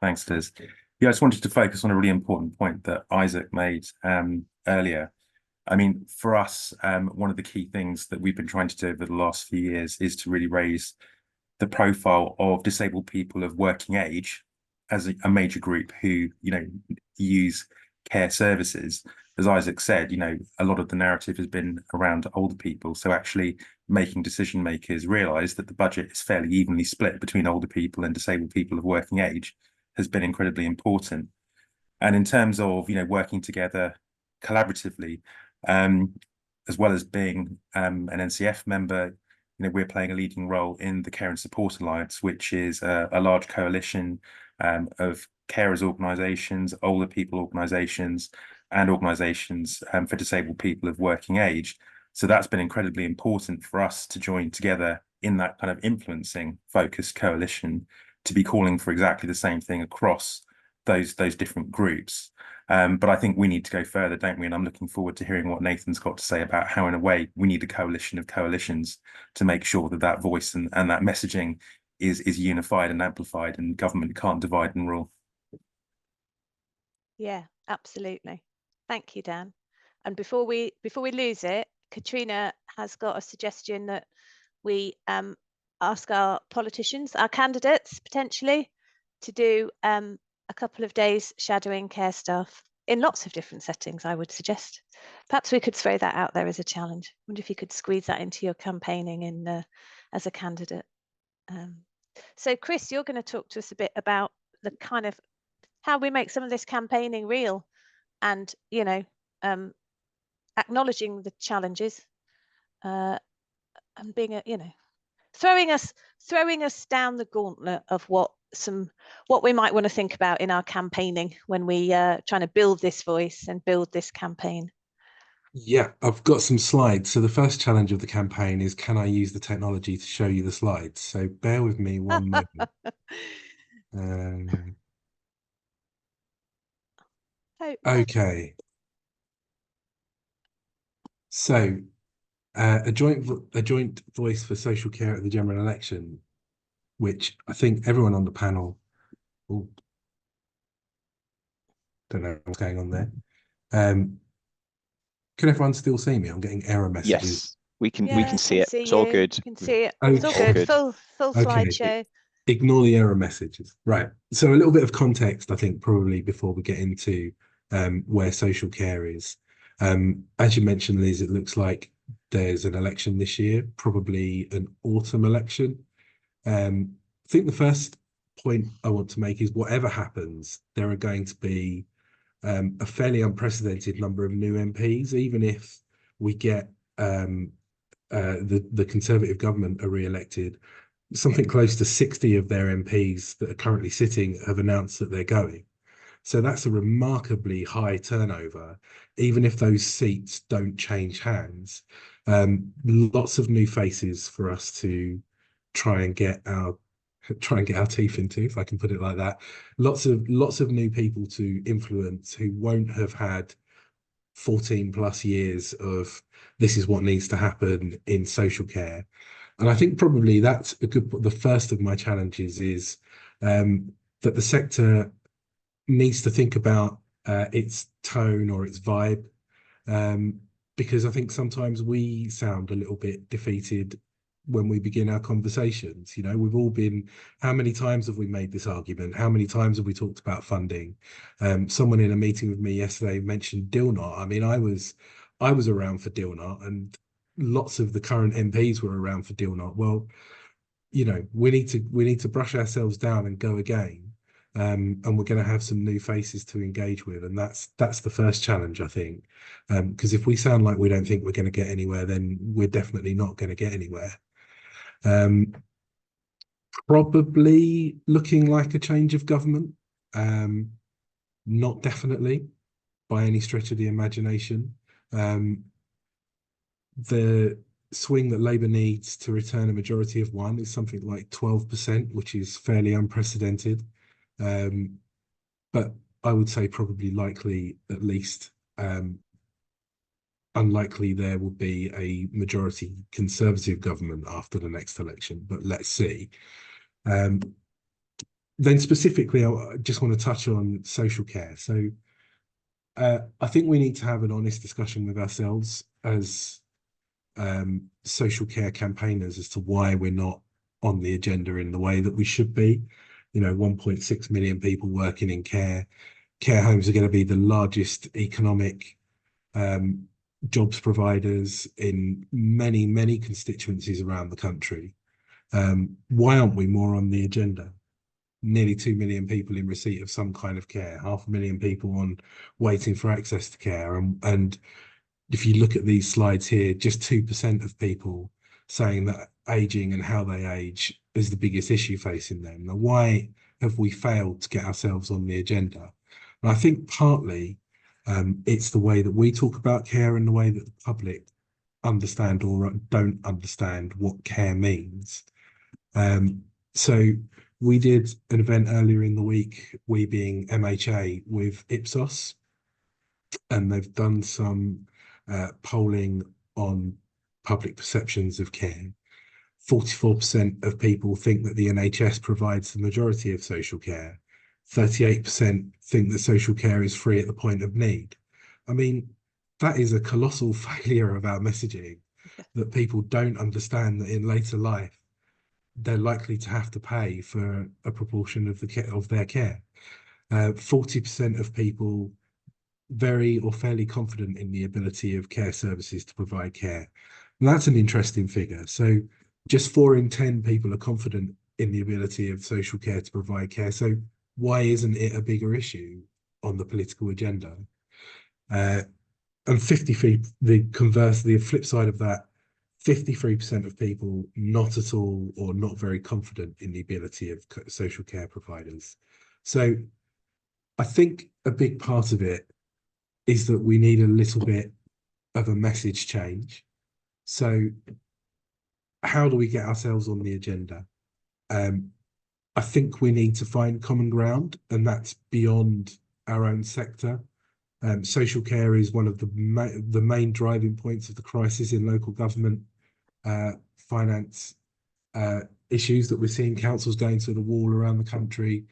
Thanks, Liz. Yeah, I just wanted to focus on a really important point that Isaac made earlier. I mean, for us, one of the key things that we've been trying to do over the last few years is to really raise the profile of disabled people of working age as a major group who, use care services. As Isaac said, a lot of the narrative has been around older people. So actually making decision makers realize that the budget is fairly evenly split between older people and disabled people of working age has been incredibly important. And in terms of, working together collaboratively, as well as being an NCF member, we're playing a leading role in the Care and Support Alliance, which is a large coalition of carers organisations, older people organisations, and organisations for disabled people of working age. So that's been incredibly important for us to join together in that kind of influencing focused coalition to be calling for exactly the same thing across those different groups. But I think we need to go further, don't we? And I'm looking forward to hearing what Nathan's got to say about how, in a way, we need a coalition of coalitions to make sure that that voice and that messaging is unified and amplified, and government can't divide and rule. Yeah, absolutely. Thank you, Dan. And before we lose it, Katrina has got a suggestion that we ask our politicians, our candidates potentially, to do a couple of days shadowing care staff in lots of different settings, I would suggest. Perhaps we could throw that out there as a challenge. I wonder if you could squeeze that into your campaigning in as a candidate. So Chris, you're going to talk to us a bit about the kind of how we make some of this campaigning real and, you know, acknowledging the challenges and being a, you know, throwing us down the gauntlet of what we might want to think about in our campaigning when we trying to build this voice and build this campaign. Yeah, I've got some slides. So the first challenge of the campaign is, can I use the technology to show you the slides? So bear with me one moment. Okay. So a joint voice for social care at the general election, which I think everyone on the panel, don't know what's going on there. Can everyone still see me? I'm getting error messages. Yes, we can see it. See it's all you. good. Can see it. Okay. It's all good. Full Okay. slideshow. Ignore the error messages. Right. So a little bit of context, I think, probably before we get into where social care is. As you mentioned, Liz, it looks like there's an election this year, probably an autumn election. I think the first point I want to make is whatever happens, there are going to be a fairly unprecedented number of new MPs, even if we get the Conservative government are re-elected. Something close to 60 of their MPs that are currently sitting have announced that they're going. So that's a remarkably high turnover, even if those seats don't change hands. Lots of new faces for us to try and get our teeth into, if I can put it like that. Lots of new people to influence who won't have had 14 plus years of this is what needs to happen in social care. And I think probably that's the first of my challenges is that the sector needs to think about its tone or its vibe, because I think sometimes we sound a little bit defeated when we begin our conversations. You know, we've all been, how many times have we made this argument? How many times have we talked about funding? Someone in a meeting with me yesterday mentioned DILNOT. I mean, I was around for DILNOT, and lots of the current MPs were around for DILNOT. Well, you know, we need to brush ourselves down and go again. And we're going to have some new faces to engage with, and that's the first challenge, I think, because if we sound like we don't think we're going to get anywhere, then we're definitely not going to get anywhere. Probably looking like a change of government, not definitely by any stretch of the imagination. The swing that Labour needs to return a majority of one is something like 12%, which is fairly unprecedented. But I would say probably likely, at least, unlikely there will be a majority Conservative government after the next election, but let's see. Then specifically, I just want to touch on social care. So I think we need to have an honest discussion with ourselves as social care campaigners as to why we're not on the agenda in the way that we should be. You know, 1.6 million people working in care. Care homes are going to be the largest economic jobs providers in many, many constituencies around the country. Why aren't we more on the agenda? Nearly 2 million people in receipt of some kind of care, 500,000 people on waiting for access to care. And if you look at these slides here, just 2% of people saying that aging and how they age is the biggest issue facing them. Now, why have we failed to get ourselves on the agenda? And I think partly it's the way that we talk about care and the way that the public understand or don't understand what care means. So we did an event earlier in the week, we being MHA, with Ipsos, and they've done some polling on public perceptions of care. 44% of people think that the NHS provides the majority of social care. 38% think that social care is free at the point of need. I mean, that is a colossal failure of our messaging, that people don't understand that in later life they're likely to have to pay for a proportion of their care. 40% of people very or fairly confident in the ability of care services to provide care. And that's an interesting figure. So just 4 in 10 people are confident in the ability of social care to provide care. So why isn't it a bigger issue on the political agenda? And 53, the flip side of that, 53% of people not at all or not very confident in the ability of social care providers. So I think a big part of it is that we need a little bit of a message change. So how do we get ourselves on the agenda? I think we need to find common ground, and that's beyond our own sector. Social care is one of the main driving points of the crisis in local government finance issues that we're seeing councils going to the wall around the country.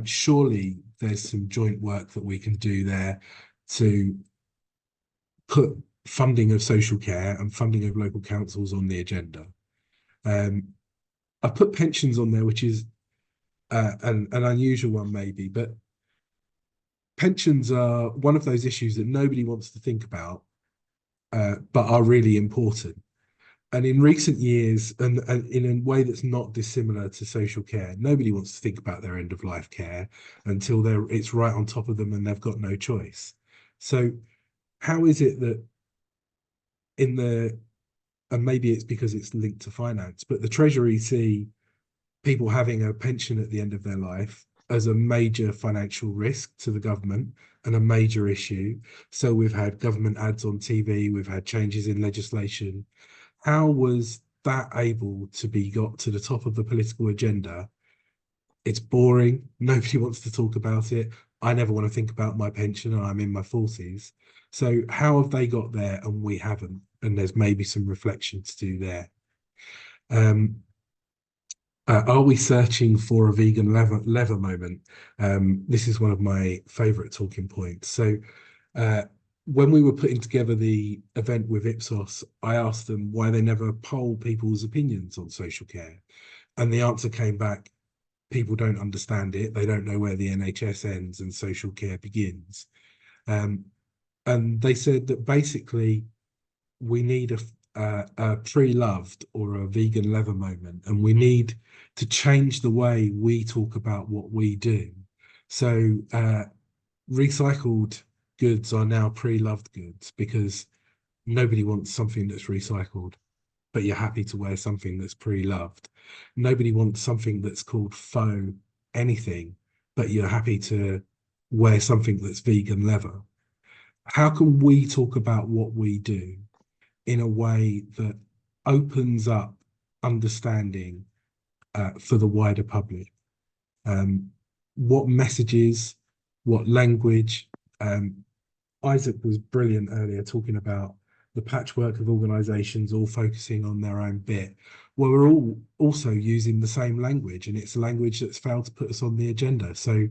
Surely there's some joint work that we can do there to put funding of social care and funding of local councils on the agenda. I put pensions on there, which is an unusual one maybe, but pensions are one of those issues that nobody wants to think about, but are really important. And in recent years, and in a way that's not dissimilar to social care, nobody wants to think about their end of life care until it's right on top of them and they've got no choice. So how is it that and maybe it's because it's linked to finance, but the Treasury see people having a pension at the end of their life as a major financial risk to the government and a major issue. So we've had government ads on TV, we've had changes in legislation. How was that able to be got to the top of the political agenda? It's boring. Nobody wants to talk about it. I never want to think about my pension, and I'm in my 40s. So how have they got there and we haven't? And there's maybe some reflection to do there. Are we searching for a vegan lever moment? This is one of my favorite talking points. So when we were putting together the event with Ipsos, I asked them why they never poll people's opinions on social care. And the answer came back, people don't understand it. They don't know where the NHS ends and social care begins. And they said that basically we need a pre-loved or a vegan lever moment, and we need to change the way we talk about what we do. So recycled goods are now pre-loved goods because nobody wants something that's recycled, but you're happy to wear something that's pre-loved. Nobody wants something that's called faux anything, but you're happy to wear something that's vegan leather. How can we talk about what we do in a way that opens up understanding for the wider public? What messages, what language? Isaac was brilliant earlier talking about the patchwork of organisations all focusing on their own bit. Well, we're all also using the same language, and it's a language that's failed to put us on the agenda. So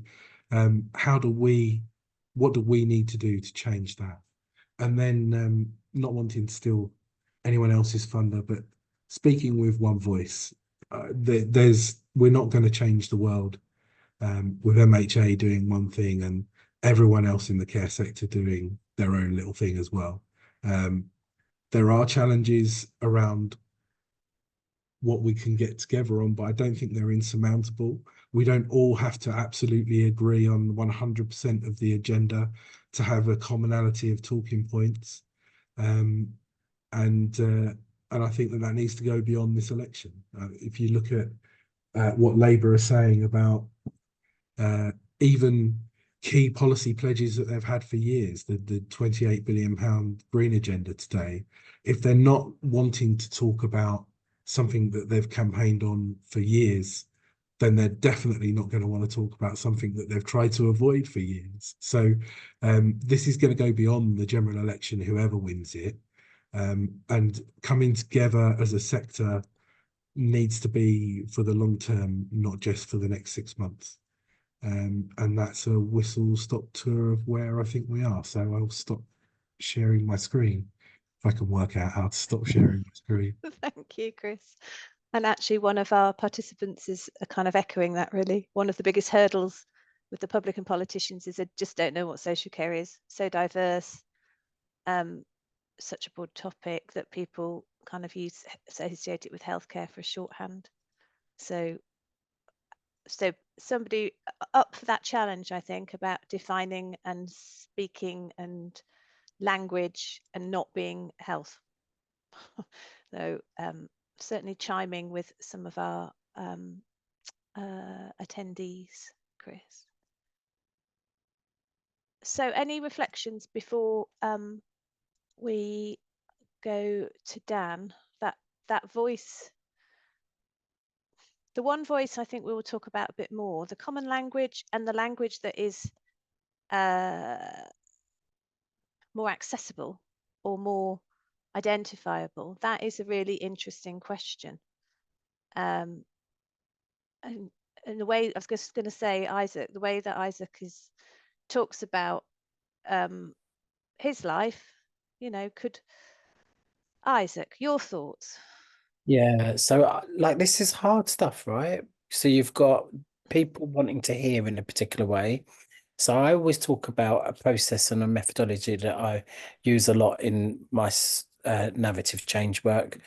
what do we need to do to change that? And then not wanting to steal anyone else's thunder, but speaking with one voice. We're not going to change the world with MHA doing one thing and everyone else in the care sector doing their own little thing as well. There are challenges around what we can get together on, but I don't think they're insurmountable. We don't all have to absolutely agree on 100% of the agenda to have a commonality of talking points. And I think that needs to go beyond this election. If you look at what Labour are saying about even key policy pledges that they've had for years, the £28 billion green agenda today, if they're not wanting to talk about something that they've campaigned on for years, then they're definitely not going to want to talk about something that they've tried to avoid for years. So this is going to go beyond the general election, whoever wins it. And coming together as a sector needs to be for the long term, not just for the next 6 months. And that's a whistle-stop tour of where I think we are. So I'll stop sharing my screen. If I can work out how to stop sharing my screen. Thank you, Chris. And actually, one of our participants is kind of echoing that, really. One of the biggest hurdles with the public and politicians is they just don't know what social care is. So diverse, such a broad topic that people kind of associate it with healthcare for a shorthand. So somebody up for that challenge, I think, about defining and speaking and language and not being health. So certainly chiming with some of our attendees, Chris. So any reflections before we go to Dan? That voice, the one voice I think we will talk about a bit more, the common language and the language that is more accessible or more identifiable. That is a really interesting question. And the way I was just going to say, Isaac, the way that Isaac talks about his life, you know, could Isaac, your thoughts? Yeah, so like this is hard stuff, right? So you've got people wanting to hear in a particular way. So I always talk about a process and a methodology that I use a lot in my narrative change work,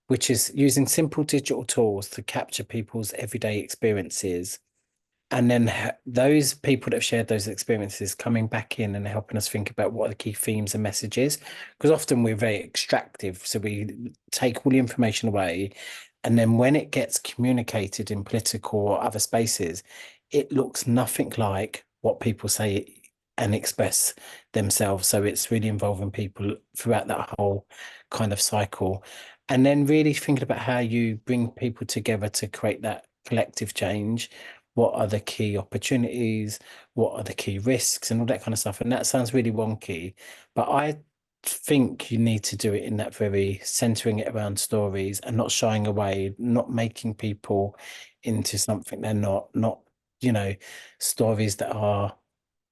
which is using simple digital tools to capture people's everyday experiences. And then those people that have shared those experiences coming back in and helping us think about what are the key themes and messages. Because often we're very extractive. So we take all the information away. And then when it gets communicated in political or other spaces, it looks nothing like what people say and express themselves. So it's really involving people throughout that whole kind of cycle. And then really thinking about how you bring people together to create that collective change. What are the key opportunities? What are the key risks and all that kind of stuff? And that sounds really wonky, but I think you need to do it in that very centering it around stories and not shying away, not making people into something they're not, you know, stories that are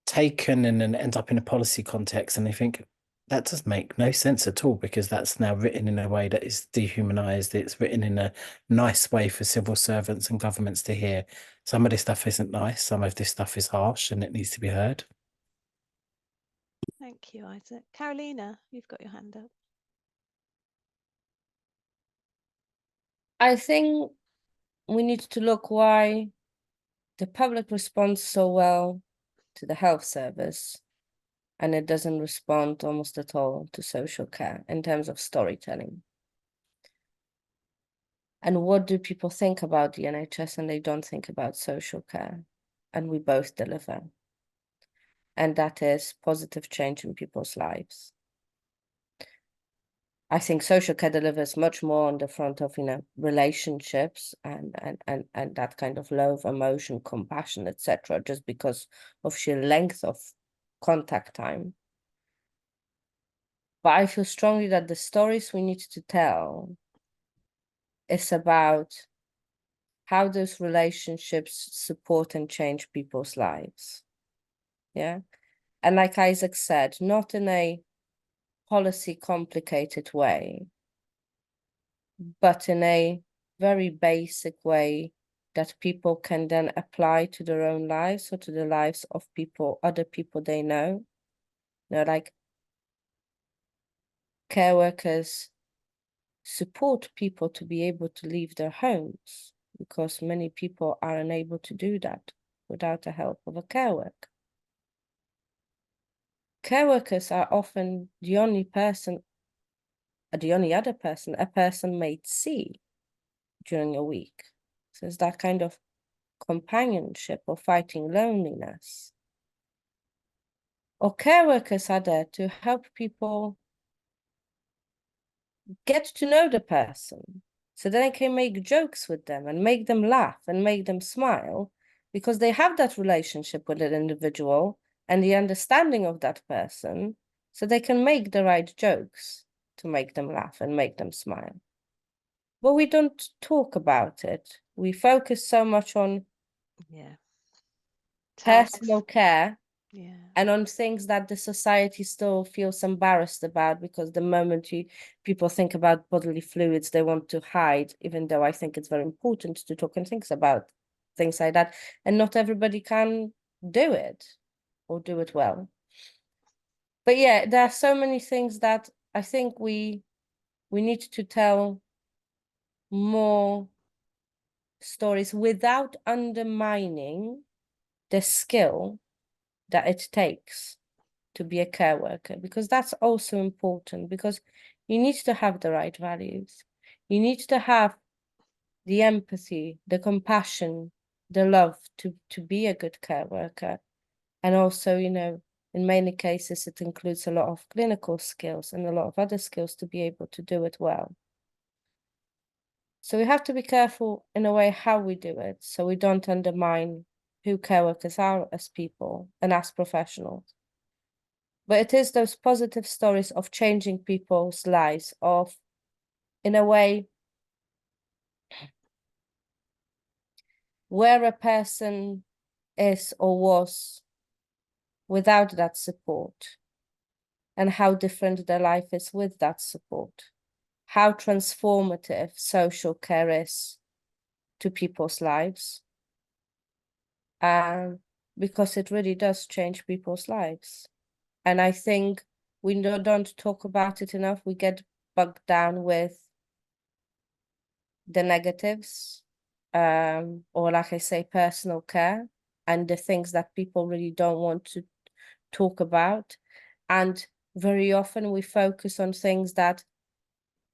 taken and then end up in a policy context and they think that does make no sense at all because that's now written in a way that is dehumanized. It's written in a nice way for civil servants and governments to hear. Some of this stuff isn't nice. Some of this stuff is harsh and it needs to be heard. Thank you, Isaac. Carolina, you've got your hand up. I think we need to look why the public responds so well to the health service and it doesn't respond almost at all to social care in terms of storytelling. And what do people think about the NHS and they don't think about social care? And we both deliver. And that is positive change in people's lives. I think social care delivers much more on the front of, you know, relationships and that kind of love, emotion, compassion, etc., just because of sheer length of contact time. But I feel strongly that the stories we need to tell is about how those relationships support and change people's lives. Yeah. And like Isaac said, not in a policy complicated way, but in a very basic way that people can then apply to their own lives or to the lives of people, other people they know. You know, like care workers support people to be able to leave their homes because many people are unable to do that without the help of a care worker. Care workers are often the only person, the only other person a person may see during a week. So it's that kind of companionship or fighting loneliness. Or care workers are there to help people get to know the person so then they can make jokes with them and make them laugh and make them smile because they have that relationship with an individual and the understanding of that person so they can make the right jokes to make them laugh and make them smile. But we don't talk about it. We focus so much on personal care Yeah. and on things that the society still feels embarrassed about, because the moment people think about bodily fluids, they want to hide, even though I think it's very important to talk and think about things like that. And not everybody can do it or do it well. But yeah, there are so many things that I think we need to tell more stories without undermining the skill that it takes to be a care worker, because that's also important, because you need to have the right values. You need to have the empathy, the compassion, the love to be a good care worker. And also, you know, in many cases, it includes a lot of clinical skills and a lot of other skills to be able to do it well. So we have to be careful in a way how we do it, so we don't undermine who care workers are as people and as professionals. But it is those positive stories of changing people's lives, of, in a way, where a person is or was without that support, and how different their life is with that support. How transformative social care is to people's lives. Because it really does change people's lives. And I think we don't talk about it enough. We get bogged down with the negatives, or like I say, personal care, and the things that people really don't want to talk about. And very often we focus on things that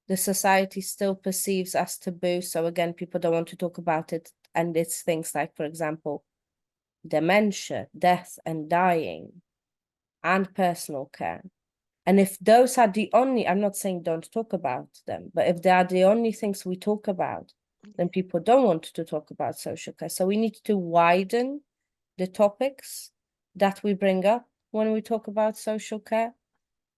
the society still perceives as taboo. So again, people don't want to talk about it. And it's things like, for example, dementia, death and dying, and personal care. And if those are the only, I'm not saying don't talk about them, but if they are the only things we talk about, then people don't want to talk about social care. So we need to widen the topics that we bring up when we talk about social care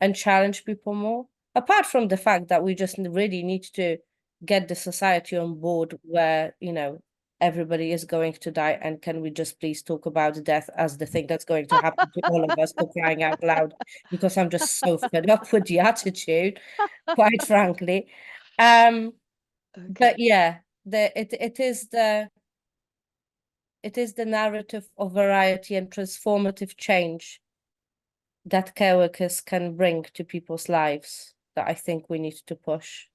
and challenge people more. Apart from the fact that we just really need to get the society on board where, you know, everybody is going to die, and can we just please talk about death as the thing that's going to happen to all of us, for crying out loud, because I'm just so fed up with the attitude, quite frankly. Okay. But yeah, it is the narrative of variety and transformative change that care workers can bring to people's lives that I think we need to push.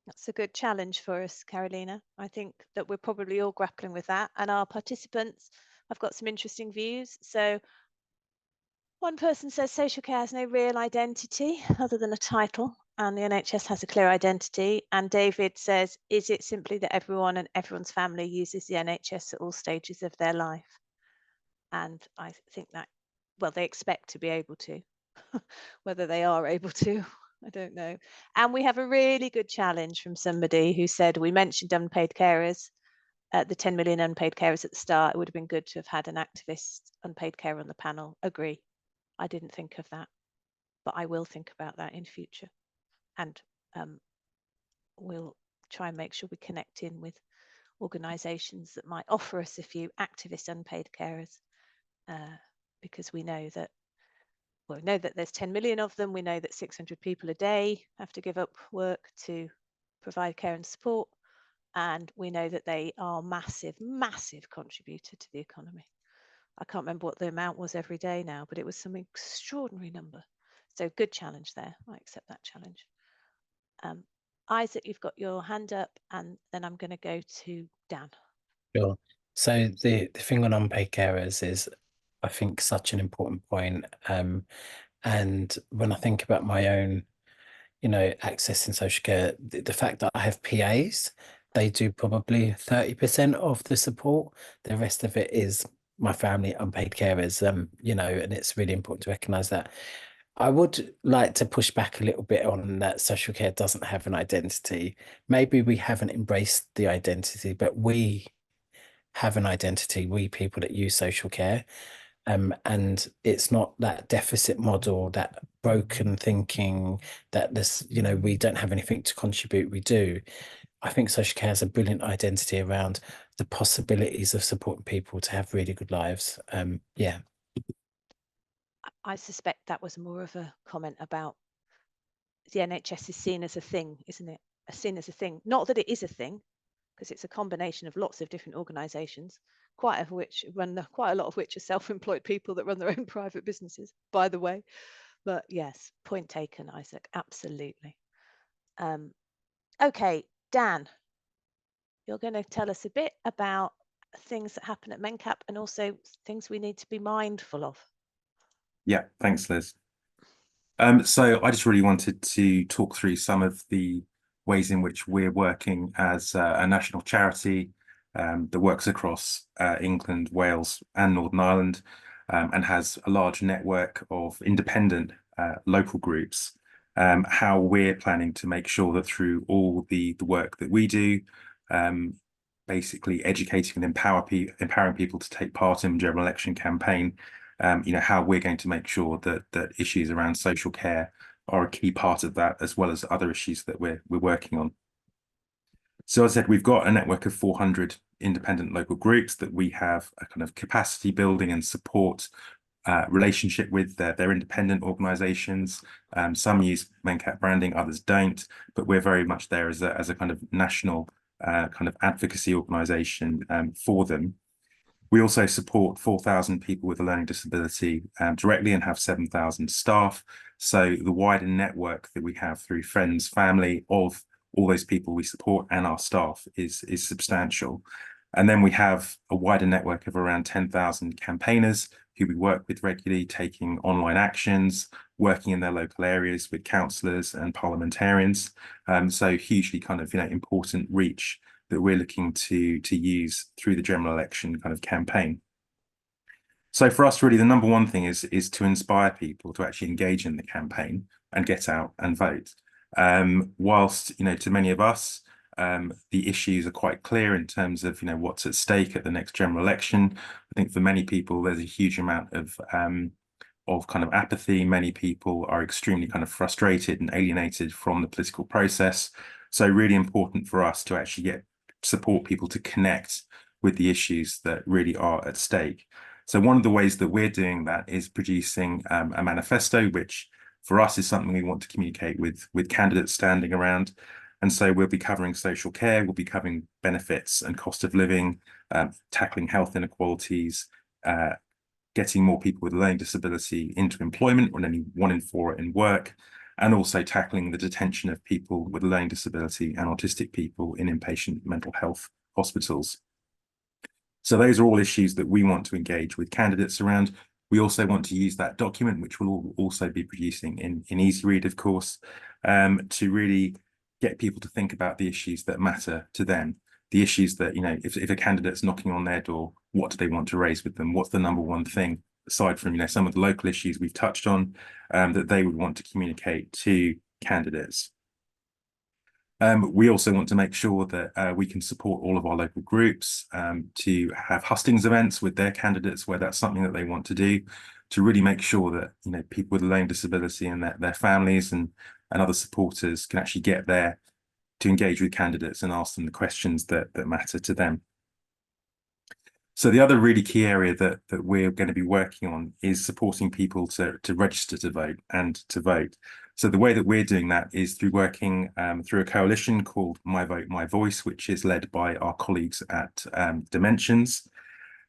That's a good challenge for us, Carolina. I think that we're probably all grappling with that, and our participants have got some interesting views. So one person says social care has no real identity other than a title, and the NHS has a clear identity. And David says, is it simply that everyone and everyone's family uses the NHS at all stages of their life? And I think that, well, they expect to be able to. Whether they are able to, I don't know. And we have a really good challenge from somebody who said, we mentioned unpaid carers, the 10 million unpaid carers at the start. It would have been good to have had an activist unpaid carer on the panel. Agree. I didn't think of that, but I will think about that in future. And we'll try and make sure we connect in with organisations that might offer us a few activist unpaid carers, because we know that, well, we know that there's 10 million of them. We know that 600 people a day have to give up work to provide care and support. And we know that they are massive, massive contributor to the economy. I can't remember what the amount was every day now, but it was some extraordinary number. So good challenge there. I accept that challenge. Isaac, you've got your hand up, and then I'm going to go to Dan. Sure. So the thing on unpaid carers is, I think, such an important point. And when I think about my own, you know, accessing social care, the fact that I have PAs, they do probably 30% of the support. The rest of it is my family, unpaid carers, you know, and it's really important to recognise that. I would like to push back a little bit on that social care doesn't have an identity. Maybe we haven't embraced the identity, but we have an identity, we people that use social care. And it's not that deficit model, that broken thinking that this, we don't have anything to contribute. We do. I think social care has a brilliant identity around the possibilities of supporting people to have really good lives. Yeah. I suspect that was more of a comment about the NHS is seen as a thing, isn't it? Seen as a thing. Not that it is a thing, because it's a combination of lots of different organisations, quite a lot of which are self-employed people that run their own private businesses, by the way. But yes, point taken, Isaac. Absolutely. Okay, Dan, you're going to tell us a bit about things that happen at MenCap and also things we need to be mindful of. Yeah, thanks, Liz. So I just really wanted to talk through some of the ways in which we're working as a national charity that works across England, Wales, and Northern Ireland, and has a large network of independent local groups. How we're planning to make sure that through all the work that we do, basically educating and empowering people to take part in the general election campaign, how we're going to make sure that issues around social care are a key part of that, as well as other issues that we're working on. So as I said, we've got a network of 400 independent local groups that we have a kind of capacity building and support relationship with. Their independent organisations. Some use MenCap branding, others don't, but we're very much there as a kind of national kind of advocacy organisation for them. We also support 4,000 people with a learning disability directly and have 7,000 staff. So the wider network that we have through friends, family of all those people we support and our staff is substantial. And then we have a wider network of around 10,000 campaigners who we work with regularly, taking online actions, working in their local areas with councillors and parliamentarians. So hugely kind of important reach that we're looking to use through the general election kind of campaign. So for us, really, the number one thing is to inspire people to actually engage in the campaign and get out and vote. Whilst, to many of us, the issues are quite clear in terms of, what's at stake at the next general election. I think for many people, there's a huge amount of kind of apathy. Many people are extremely kind of frustrated and alienated from the political process. So really important for us to actually support people to connect with the issues that really are at stake. So one of the ways that we're doing that is producing a manifesto, which for us is something we want to communicate with candidates standing around. And so we'll be covering social care, we'll be covering benefits and cost of living, tackling health inequalities, getting more people with a learning disability into employment, or only 1 in 4 in work, and also tackling the detention of people with a learning disability and autistic people in inpatient mental health hospitals. So those are all issues that we want to engage with candidates around. We also want to use that document, which we'll also be producing in Easy Read, of course, to really get people to think about the issues that matter to them. The issues that, if a candidate's knocking on their door, what do they want to raise with them? What's the number one thing, aside from, some of the local issues we've touched on, that they would want to communicate to candidates? We also want to make sure that we can support all of our local groups to have hustings events with their candidates where that's something that they want to do, to really make sure that people with a learning disability and their families and other supporters can actually get there to engage with candidates and ask them the questions that matter to them. So the other really key area that we're going to be working on is supporting people to register to vote and to vote. So the way that we're doing that is through working through a coalition called My Vote, My Voice, which is led by our colleagues at Dimensions.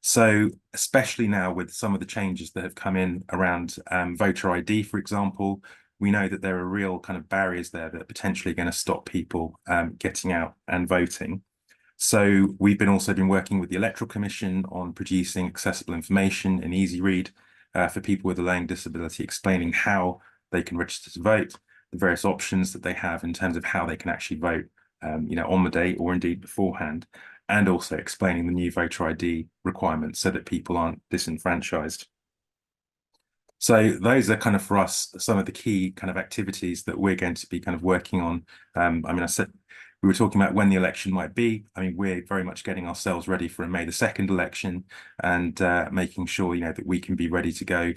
So especially now with some of the changes that have come in around voter ID, for example, we know that there are real kind of barriers there that are potentially going to stop people getting out and voting. So we've also been working with the Electoral Commission on producing accessible information in Easy Read for people with a learning disability, explaining how they can register to vote, the various options that they have in terms of how they can actually vote, on the day or indeed beforehand, and also explaining the new voter ID requirements so that people aren't disenfranchised. So those are kind of for us some of the key kind of activities that we're going to be kind of working on. I said We were talking about when the election might be. I mean, we're very much getting ourselves ready for a May the 2nd election, and making sure, you know, that we can be ready to go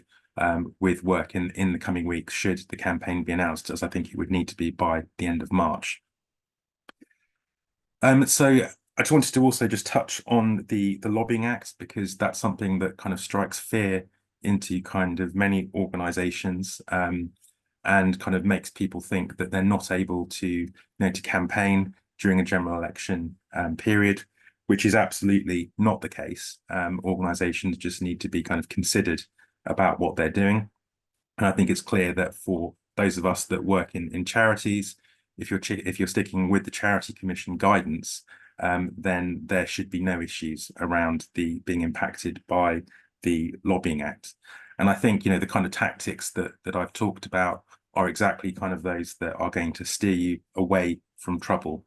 with work in the coming weeks should the campaign be announced, as I think it would need to be by the end of March. So I just wanted to also just touch on the Lobbying Act, because that's something that kind of strikes fear into kind of many organisations, and kind of makes people think that they're not able to, you know, to campaign during a general election period, which is absolutely not the case. Organisations just need to be kind of considered about what they're doing. And I think it's clear that for those of us that work in charities, if you're sticking with the Charity Commission guidance, then there should be no issues around being impacted by the Lobbying Act. And I think, you know, the kind of tactics that I've talked about are exactly kind of those that are going to steer you away from trouble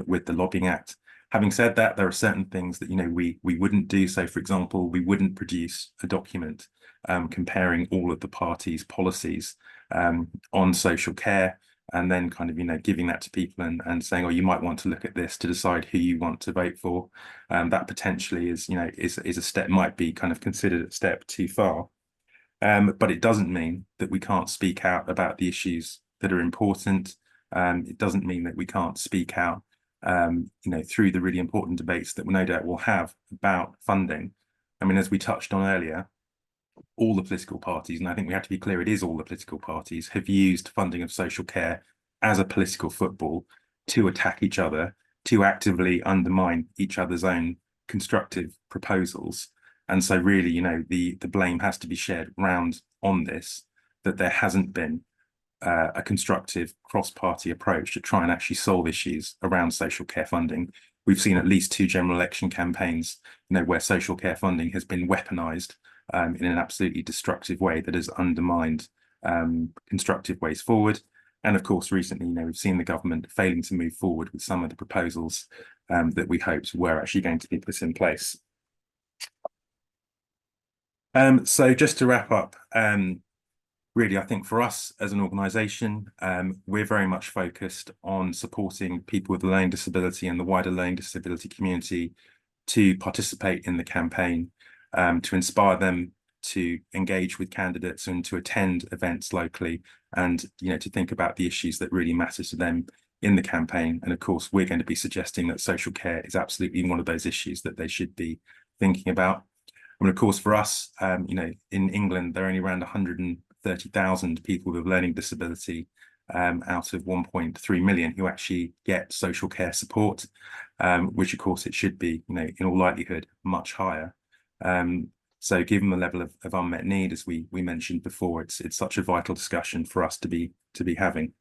with the Lobbying Act. Having said that, there are certain things that, you know, we wouldn't do. So, for example, we wouldn't produce a document comparing all of the parties' policies on social care, and then kind of, you know, giving that to people and saying, oh, you might want to look at this to decide who you want to vote for. That potentially is, you know, is a step, might be kind of considered a step too far. But it doesn't mean that we can't speak out about the issues that are important. It doesn't mean that we can't speak out, you know, through the really important debates that we no doubt will have about funding. I mean, as we touched on earlier, all the political parties, and I think we have to be clear, it is all the political parties, have used funding of social care as a political football to attack each other, to actively undermine each other's own constructive proposals. And so really, you know, the blame has to be shared round on this, that there hasn't been a constructive cross-party approach to try and actually solve issues around social care funding. We've seen at least 2 general election campaigns, you know, where social care funding has been weaponized in an absolutely destructive way that has undermined constructive ways forward. And of course, recently, you know, we've seen the government failing to move forward with some of the proposals that we hoped were actually going to be put in place. So just to wrap up, really, I think for us as an organisation, we're very much focused on supporting people with a learning disability and the wider learning disability community to participate in the campaign, to inspire them to engage with candidates and to attend events locally, and, you know, to think about the issues that really matter to them in the campaign. And of course, we're going to be suggesting that social care is absolutely one of those issues that they should be thinking about. I mean, of course, for us, you know, in England, there are only around 130,000 people with learning disability out of 1.3 million who actually get social care support, which of course it should be, you know, in all likelihood, much higher. So given the level of unmet need, as we mentioned before, it's such a vital discussion for us to be having.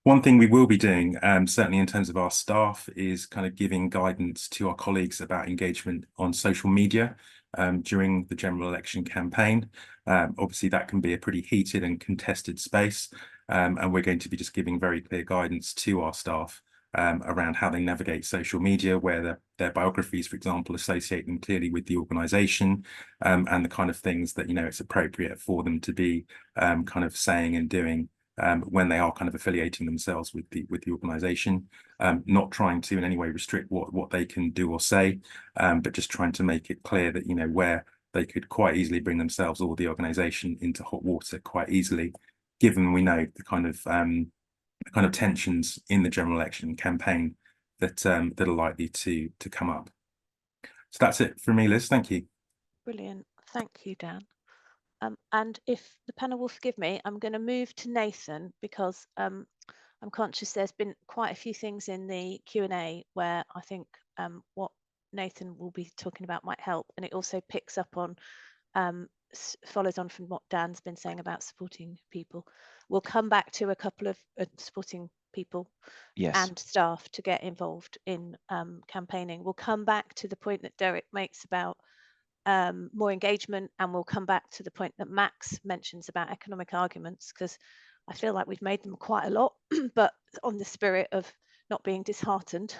One thing we will be doing, certainly in terms of our staff, is kind of giving guidance to our colleagues about engagement on social media during the general election campaign. Obviously, that can be a pretty heated and contested space, and we're going to be just giving very clear guidance to our staff around how they navigate social media, where their biographies, for example, associate them clearly with the organisation, and the kind of things that, you know, it's appropriate for them to be kind of saying and doing when they are kind of affiliating themselves with the organisation, not trying to in any way restrict what they can do or say, but just trying to make it clear that, you know, where they could quite easily bring themselves or the organisation into hot water quite easily, given we know the kind of tensions in the general election campaign that are likely to come up. So that's it from me, Liz. Thank you. Brilliant. Thank you, Dan. And if the panel will forgive me, I'm going to move to Nathan, because I'm conscious there's been quite a few things in the Q&A where I think what Nathan will be talking about might help, and it also picks up on, follows on from what Dan's been saying about supporting people. We'll come back to a couple of supporting people and staff to get involved in campaigning. We'll come back to the point that Derek makes about more engagement, and we'll come back to the point that Max mentions about economic arguments, because I feel like we've made them quite a lot, but on the spirit of not being disheartened,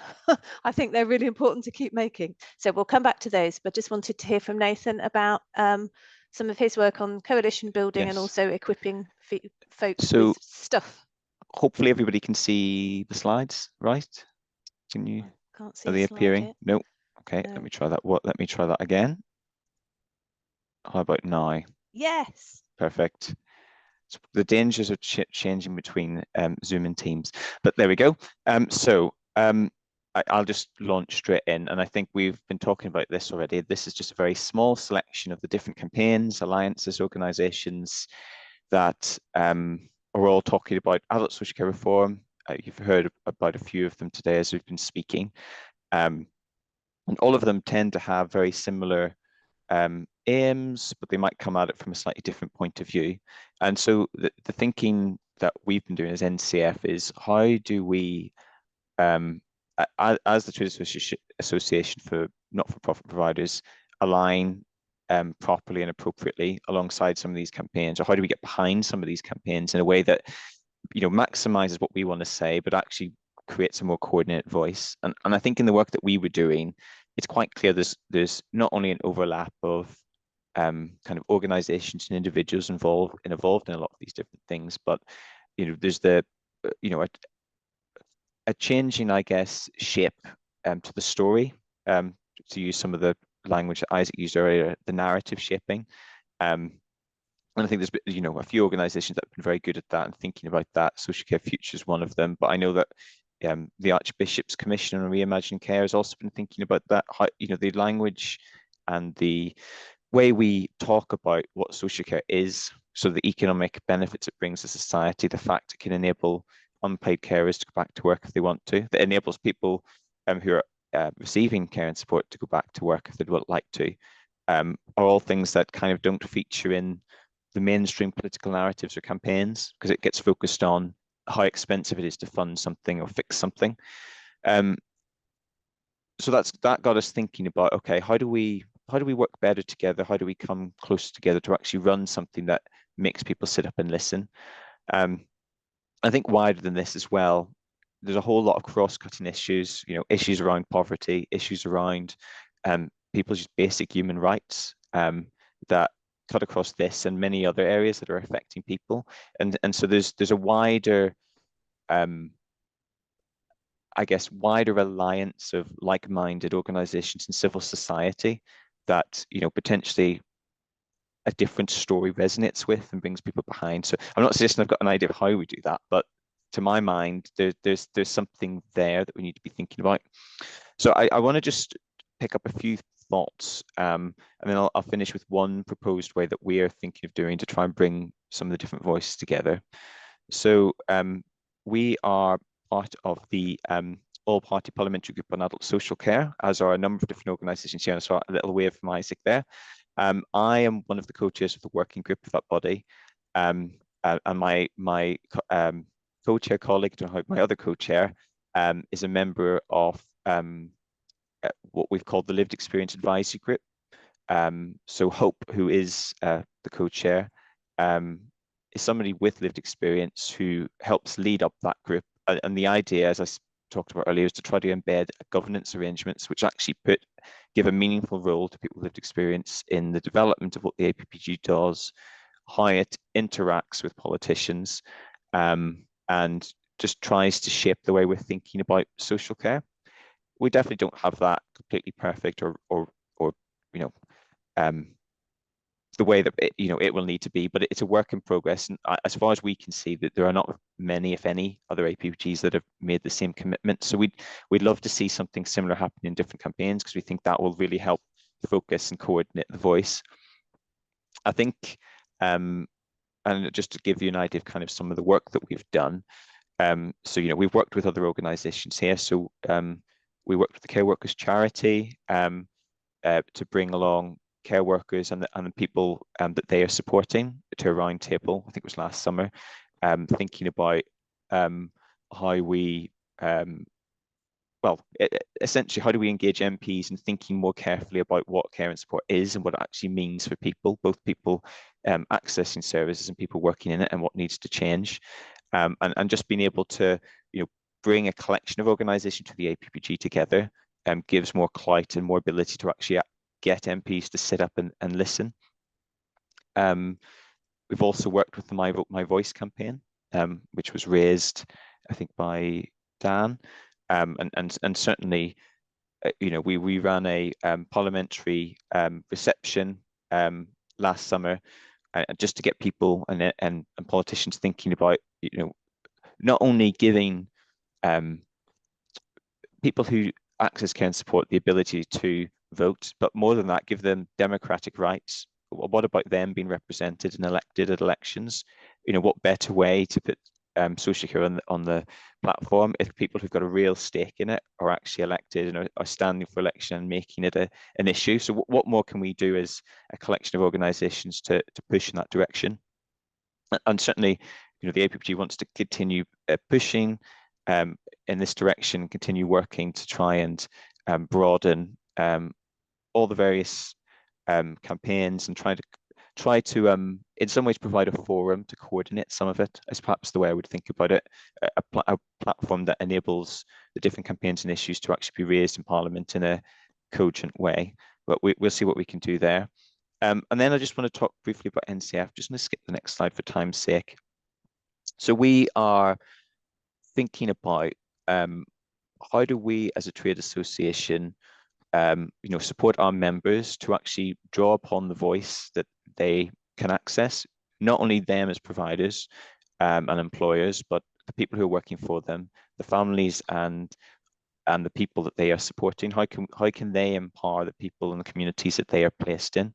I think they're really important to keep making. So we'll come back to those, but just wanted to hear from Nathan about some of his work on coalition building and also equipping folks with stuff. hopefully everybody can see the slides, right? Can you? Can't see Are a they slide appearing? yet. No. Okay, No. let me try that. Let me try that again. How about now? Yes. Perfect. So the dangers of changing between Zoom and Teams, but there we go. I'll just launch straight in, and I think we've been talking about this already. This is just a very small selection of the different campaigns, alliances, organisations that are all talking about adult social care reform. You've heard about a few of them today as we've been speaking, and all of them tend to have very similar aims, but they might come at it from a slightly different point of view. And so the thinking that we've been doing as NCF is how do we, as the Trade Association for Not-for-Profit Providers, align properly and appropriately alongside some of these campaigns, or how do we get behind some of these campaigns in a way that, you know, maximizes what we want to say, but actually creates a more coordinated voice. And I think in the work that we were doing, it's quite clear there's not only an overlap of kind of organizations and individuals involved in a lot of these different things, but you know, there's the a changing, I guess, shape to the story, to use some of the language that Isaac used earlier, the narrative shaping. And I think there's, you know, a few organizations that have been very good at that and thinking about that. Social Care Future is one of them, but I know that the Archbishop's Commission on Reimagined Care has also been thinking about that, how, you know, the language and the way we talk about what social care is, so the economic benefits it brings to society, the fact it can enable unpaid carers to go back to work if they want to, that enables people who are receiving care and support to go back to work if they would like to, are all things that kind of don't feature in the mainstream political narratives or campaigns, because it gets focused on how expensive it is to fund something or fix something. So that got us thinking about, okay, how do we work better together? How do we come closer together to actually run something that makes people sit up and listen? I think wider than this as well, there's a whole lot of cross-cutting issues, you know, issues around poverty, issues around people's basic human rights that cut across this and many other areas that are affecting people. And so there's a wider I guess, wider alliance of like-minded organizations in civil society that, you know, potentially a different story resonates with and brings people behind. So I'm not suggesting I've got an idea of how we do that, but to my mind, there's something there that we need to be thinking about. So I want to just pick up a few thoughts, and then I'll finish with one proposed way that we are thinking of doing to try and bring some of the different voices together. So we are part of the all-party parliamentary group on adult social care, as are a number of different organisations here. And so a little wave from Isaac there. I am one of the co-chairs of the working group of that body, and my co-chair colleague, my other co-chair, is a member of what we've called the Lived Experience Advisory Group. So Hope, who is the co-chair, is somebody with lived experience who helps lead up that group. And the idea, as I talked about earlier, is to try to embed governance arrangements which actually give a meaningful role to people with lived experience in the development of what the APPG does, how it interacts with politicians, and just tries to shape the way we're thinking about social care. We definitely don't have that completely perfect or you know, the way that it will need to be, but it's a work in progress. And as far as we can see, that there are not many, if any, other APPGs that have made the same commitment. So we'd love to see something similar happen in different campaigns, because we think that will really help focus and coordinate the voice. I think, and just to give you an idea of kind of some of the work that we've done. So, you know, we've worked with other organizations here. So we worked with the Care Workers Charity to bring along care workers and the people that they are supporting to a round table. I think it was last summer, thinking about how we, essentially, how do we engage MPs in thinking more carefully about what care and support is and what it actually means for people, both people accessing services and people working in it, and what needs to change, and just being able to, you know, bring a collection of organisations to the APPG together gives more clout and more ability to actually get MPs to sit up and listen. We've also worked with the My Voice campaign, which was raised, I think, by Dan, and certainly, you know, we ran a parliamentary reception last summer, just to get people and politicians thinking about, you know, not only giving people who access care and support the ability to vote, but more than that, give them democratic rights. What about them being represented and elected at elections? You know, what better way to put social care on the platform if people who've got a real stake in it are actually elected and are standing for election and making it an issue? So what more can we do as a collection of organisations to push in that direction? And certainly, you know, the APPG wants to continue pushing in this direction, continue working to try and broaden all the various campaigns, and try to in some ways provide a forum to coordinate some of it, is perhaps the way I would think about it, a platform that enables the different campaigns and issues to actually be raised in Parliament in a cogent way. But we'll see what we can do there. And then I just want to talk briefly about NCF. Just going to skip the next slide for time's sake. So we are thinking about how do we as a trade association you know, support our members to actually draw upon the voice that they can access, not only them as providers and employers, but the people who are working for them, the families and the people that they are supporting. How can they empower the people and the communities that they are placed in?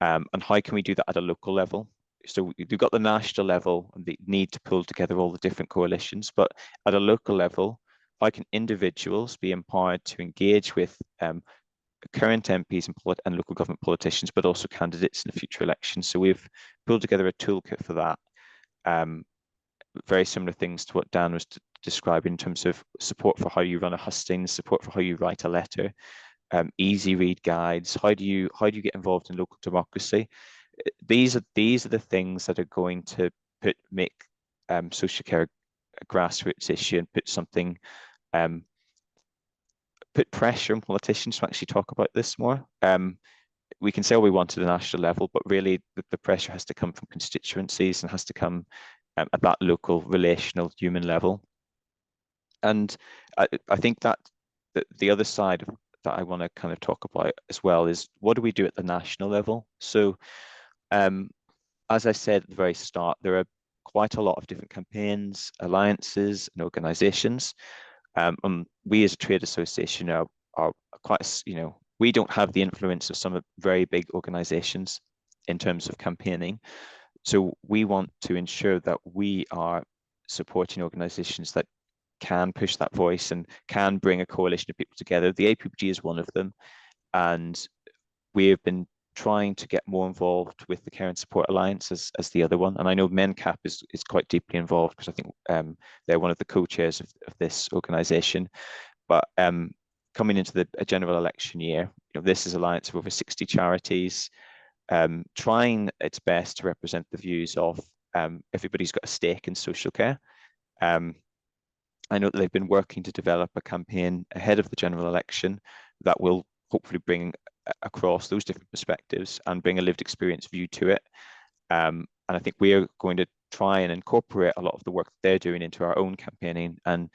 And how can we do that at a local level? So we've got the national level and the need to pull together all the different coalitions, but at a local level, how can individuals be empowered to engage with current MPs and local government politicians, but also candidates in the future elections? So we've pulled together a toolkit for that. Very similar things to what Dan was describing in terms of support for how you run a hustings, support for how you write a letter, easy read guides. How do you get involved in local democracy? These are the things that are going to make social care a grassroots issue and put pressure on politicians to actually talk about this more. We can say all we want at a national level, but really the pressure has to come from constituencies and has to come at that local, relational, human level. And I think that the other side that I want to kind of talk about as well is, what do we do at the national level? So as I said at the very start, there are quite a lot of different campaigns, alliances, and organizations. We as a trade association are quite, you know, we don't have the influence of some very big organizations in terms of campaigning. So we want to ensure that we are supporting organizations that can push that voice and can bring a coalition of people together. The APPG is one of them, and we have been trying to get more involved with the Care and Support Alliance as the other one. And I know MENCAP is quite deeply involved, because I think they're one of the co-chairs of this organisation. But coming into a general election year, you know, this is an alliance of over 60 charities, trying its best to represent the views of everybody's got a stake in social care. I know that they've been working to develop a campaign ahead of the general election that will hopefully bring across those different perspectives and bring a lived experience view to it. And I think we are going to try and incorporate a lot of the work that they're doing into our own campaigning and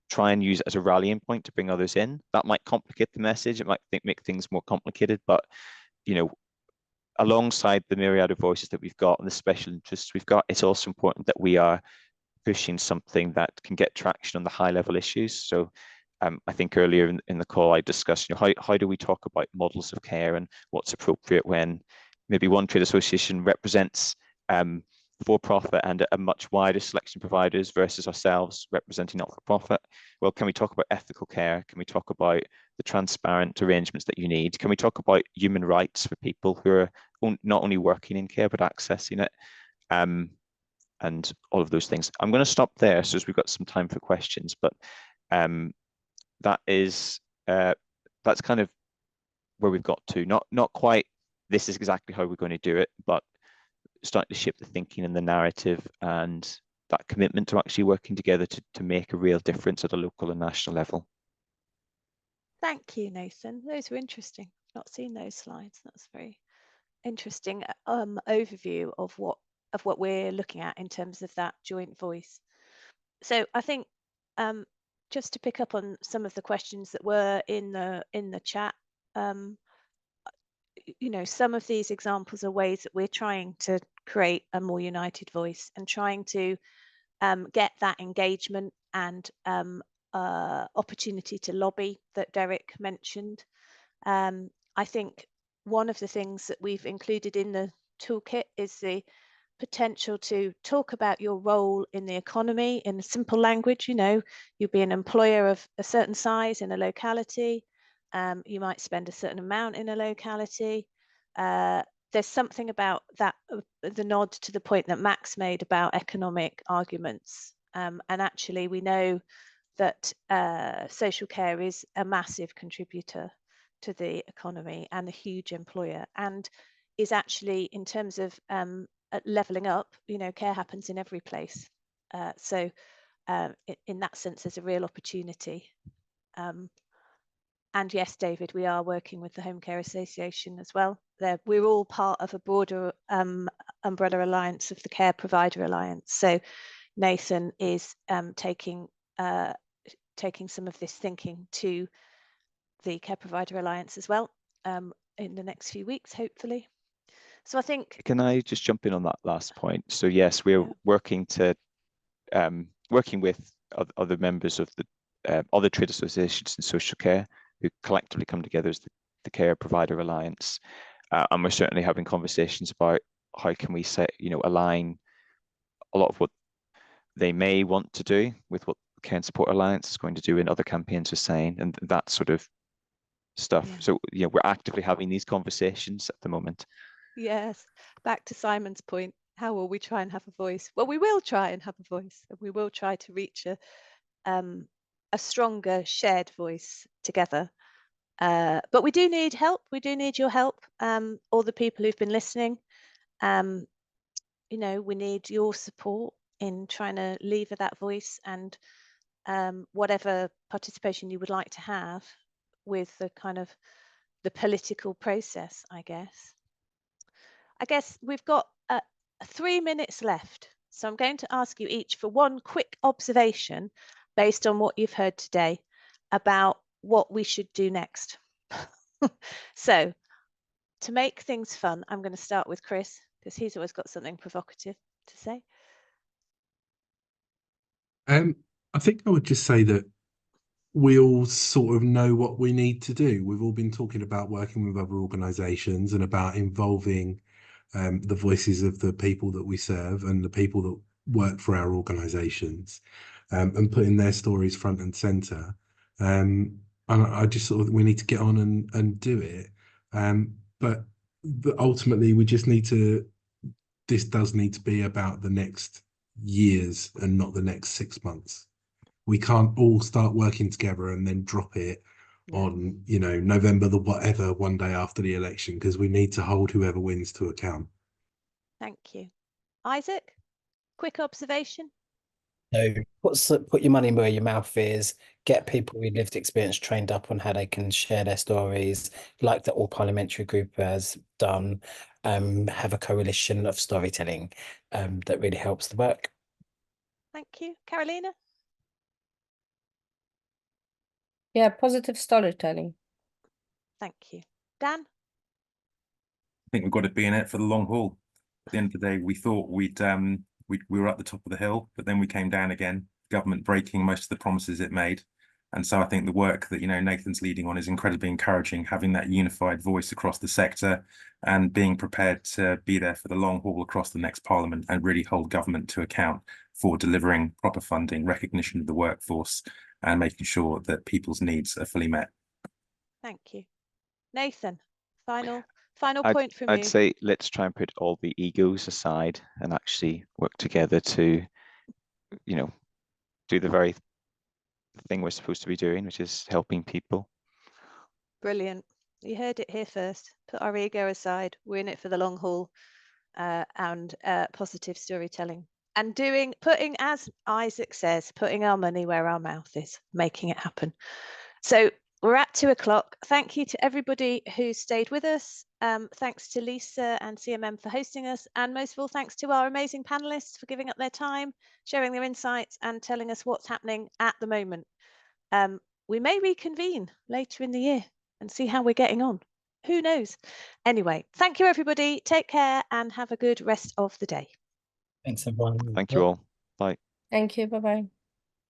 try and use it as a rallying point to bring others in. That might complicate the message. It might make things more complicated, but, you know, alongside the myriad of voices that we've got and the special interests we've got, it's also important that we are pushing something that can get traction on the high level issues. So I think earlier in the call I discussed, you know, how do we talk about models of care and what's appropriate when maybe one trade association represents for-profit and a much wider selection of providers versus ourselves representing not-for-profit. Well, can we talk about ethical care? Can we talk about the transparent arrangements that you need? Can we talk about human rights for people who are not only working in care but accessing it? And all of those things. I'm going to stop there, so as we've got some time for questions, but that's kind of where we've got to. Not quite this is exactly how we're going to do it, but starting to shape the thinking and the narrative and that commitment to actually working together to make a real difference at a local and national level. Thank you, Nathan. Those were interesting. I've not seen those slides. That's very interesting overview of what what we're looking at in terms of that joint voice. So I think just to pick up on some of the questions that were in the chat, you know, some of these examples are ways that we're trying to create a more united voice and trying to get that engagement and opportunity to lobby that Derek mentioned. I think one of the things that we've included in the toolkit is the potential to talk about your role in the economy in simple language. You know, you'll be an employer of a certain size in a locality. You might spend a certain amount in a locality. There's something about that, the nod to the point that Max made about economic arguments. And actually, we know that social care is a massive contributor to the economy and a huge employer, and is actually, in terms of leveling up, you know, care happens in every place. So in that sense, there's a real opportunity. And yes, David, we are working with the Home Care Association as well. We're all part of a broader umbrella alliance of the Care Provider Alliance. So Nathan is taking some of this thinking to the Care Provider Alliance as well in the next few weeks, hopefully. So I think. Can I just jump in on that last point? So yes, we're working with other members of the other trade associations in social care who collectively come together as the Care Provider Alliance, and we're certainly having conversations about how can we align a lot of what they may want to do with what the Care and Support Alliance is going to do in other campaigns are saying, and that sort of stuff. Yeah. So we're actively having these conversations at the moment. Yes, back to Simon's point, how will we try and have a voice? Well, we will try and have a voice, and we will try to reach a stronger shared voice together. But we do need help. We do need your help, all the people who've been listening. You know, we need your support in trying to lever that voice, and whatever participation you would like to have with the kind of the political process, I guess. We've got 3 minutes left. So I'm going to ask you each for one quick observation based on what you've heard today about what we should do next. So to make things fun, I'm going to start with Chris, because he's always got something provocative to say. I think I would just say that we all sort of know what we need to do. We've all been talking about working with other organisations and about involving the voices of the people that we serve and the people that work for our organisations, and putting their stories front and centre. And I just sort of, we need to get on and do it. But ultimately, we just need to, this does need to be about the next years and not the next 6 months. We can't all start working together and then drop it on, you know, November the whatever, one day after the election, because we need to hold whoever wins to account. Thank you. Isaac, quick observation? So put your money where your mouth is, get people with lived experience trained up on how they can share their stories, like the All Parliamentary Group has done, have a coalition of storytelling that really helps the work. Thank you. Carolina? Yeah, positive storytelling. Thank you. Dan? I think we've got to be in it for the long haul. At the end of the day, we thought we were at the top of the hill, but then we came down again, government breaking most of the promises it made. And so I think the work that, you know, Nathan's leading on is incredibly encouraging, having that unified voice across the sector and being prepared to be there for the long haul across the next parliament and really hold government to account for delivering proper funding, recognition of the workforce, and making sure that people's needs are fully met. Thank you. Nathan, final point from you. I'd say let's try and put all the egos aside and actually work together to, you know, do the very thing we're supposed to be doing, which is helping people. Brilliant. You heard it here first. Put our ego aside. We're in it for the long haul, and positive storytelling. And putting, as Isaac says, putting our money where our mouth is, making it happen. So we're at 2 o'clock. Thank you to everybody who stayed with us. Thanks to Lisa and CMM for hosting us. And most of all, thanks to our amazing panelists for giving up their time, sharing their insights and telling us what's happening at the moment. We may reconvene later in the year and see how we're getting on. Who knows? Anyway, thank you, everybody. Take care and have a good rest of the day. Thanks, everyone. Thank you all. Bye. Thank you. Bye-bye.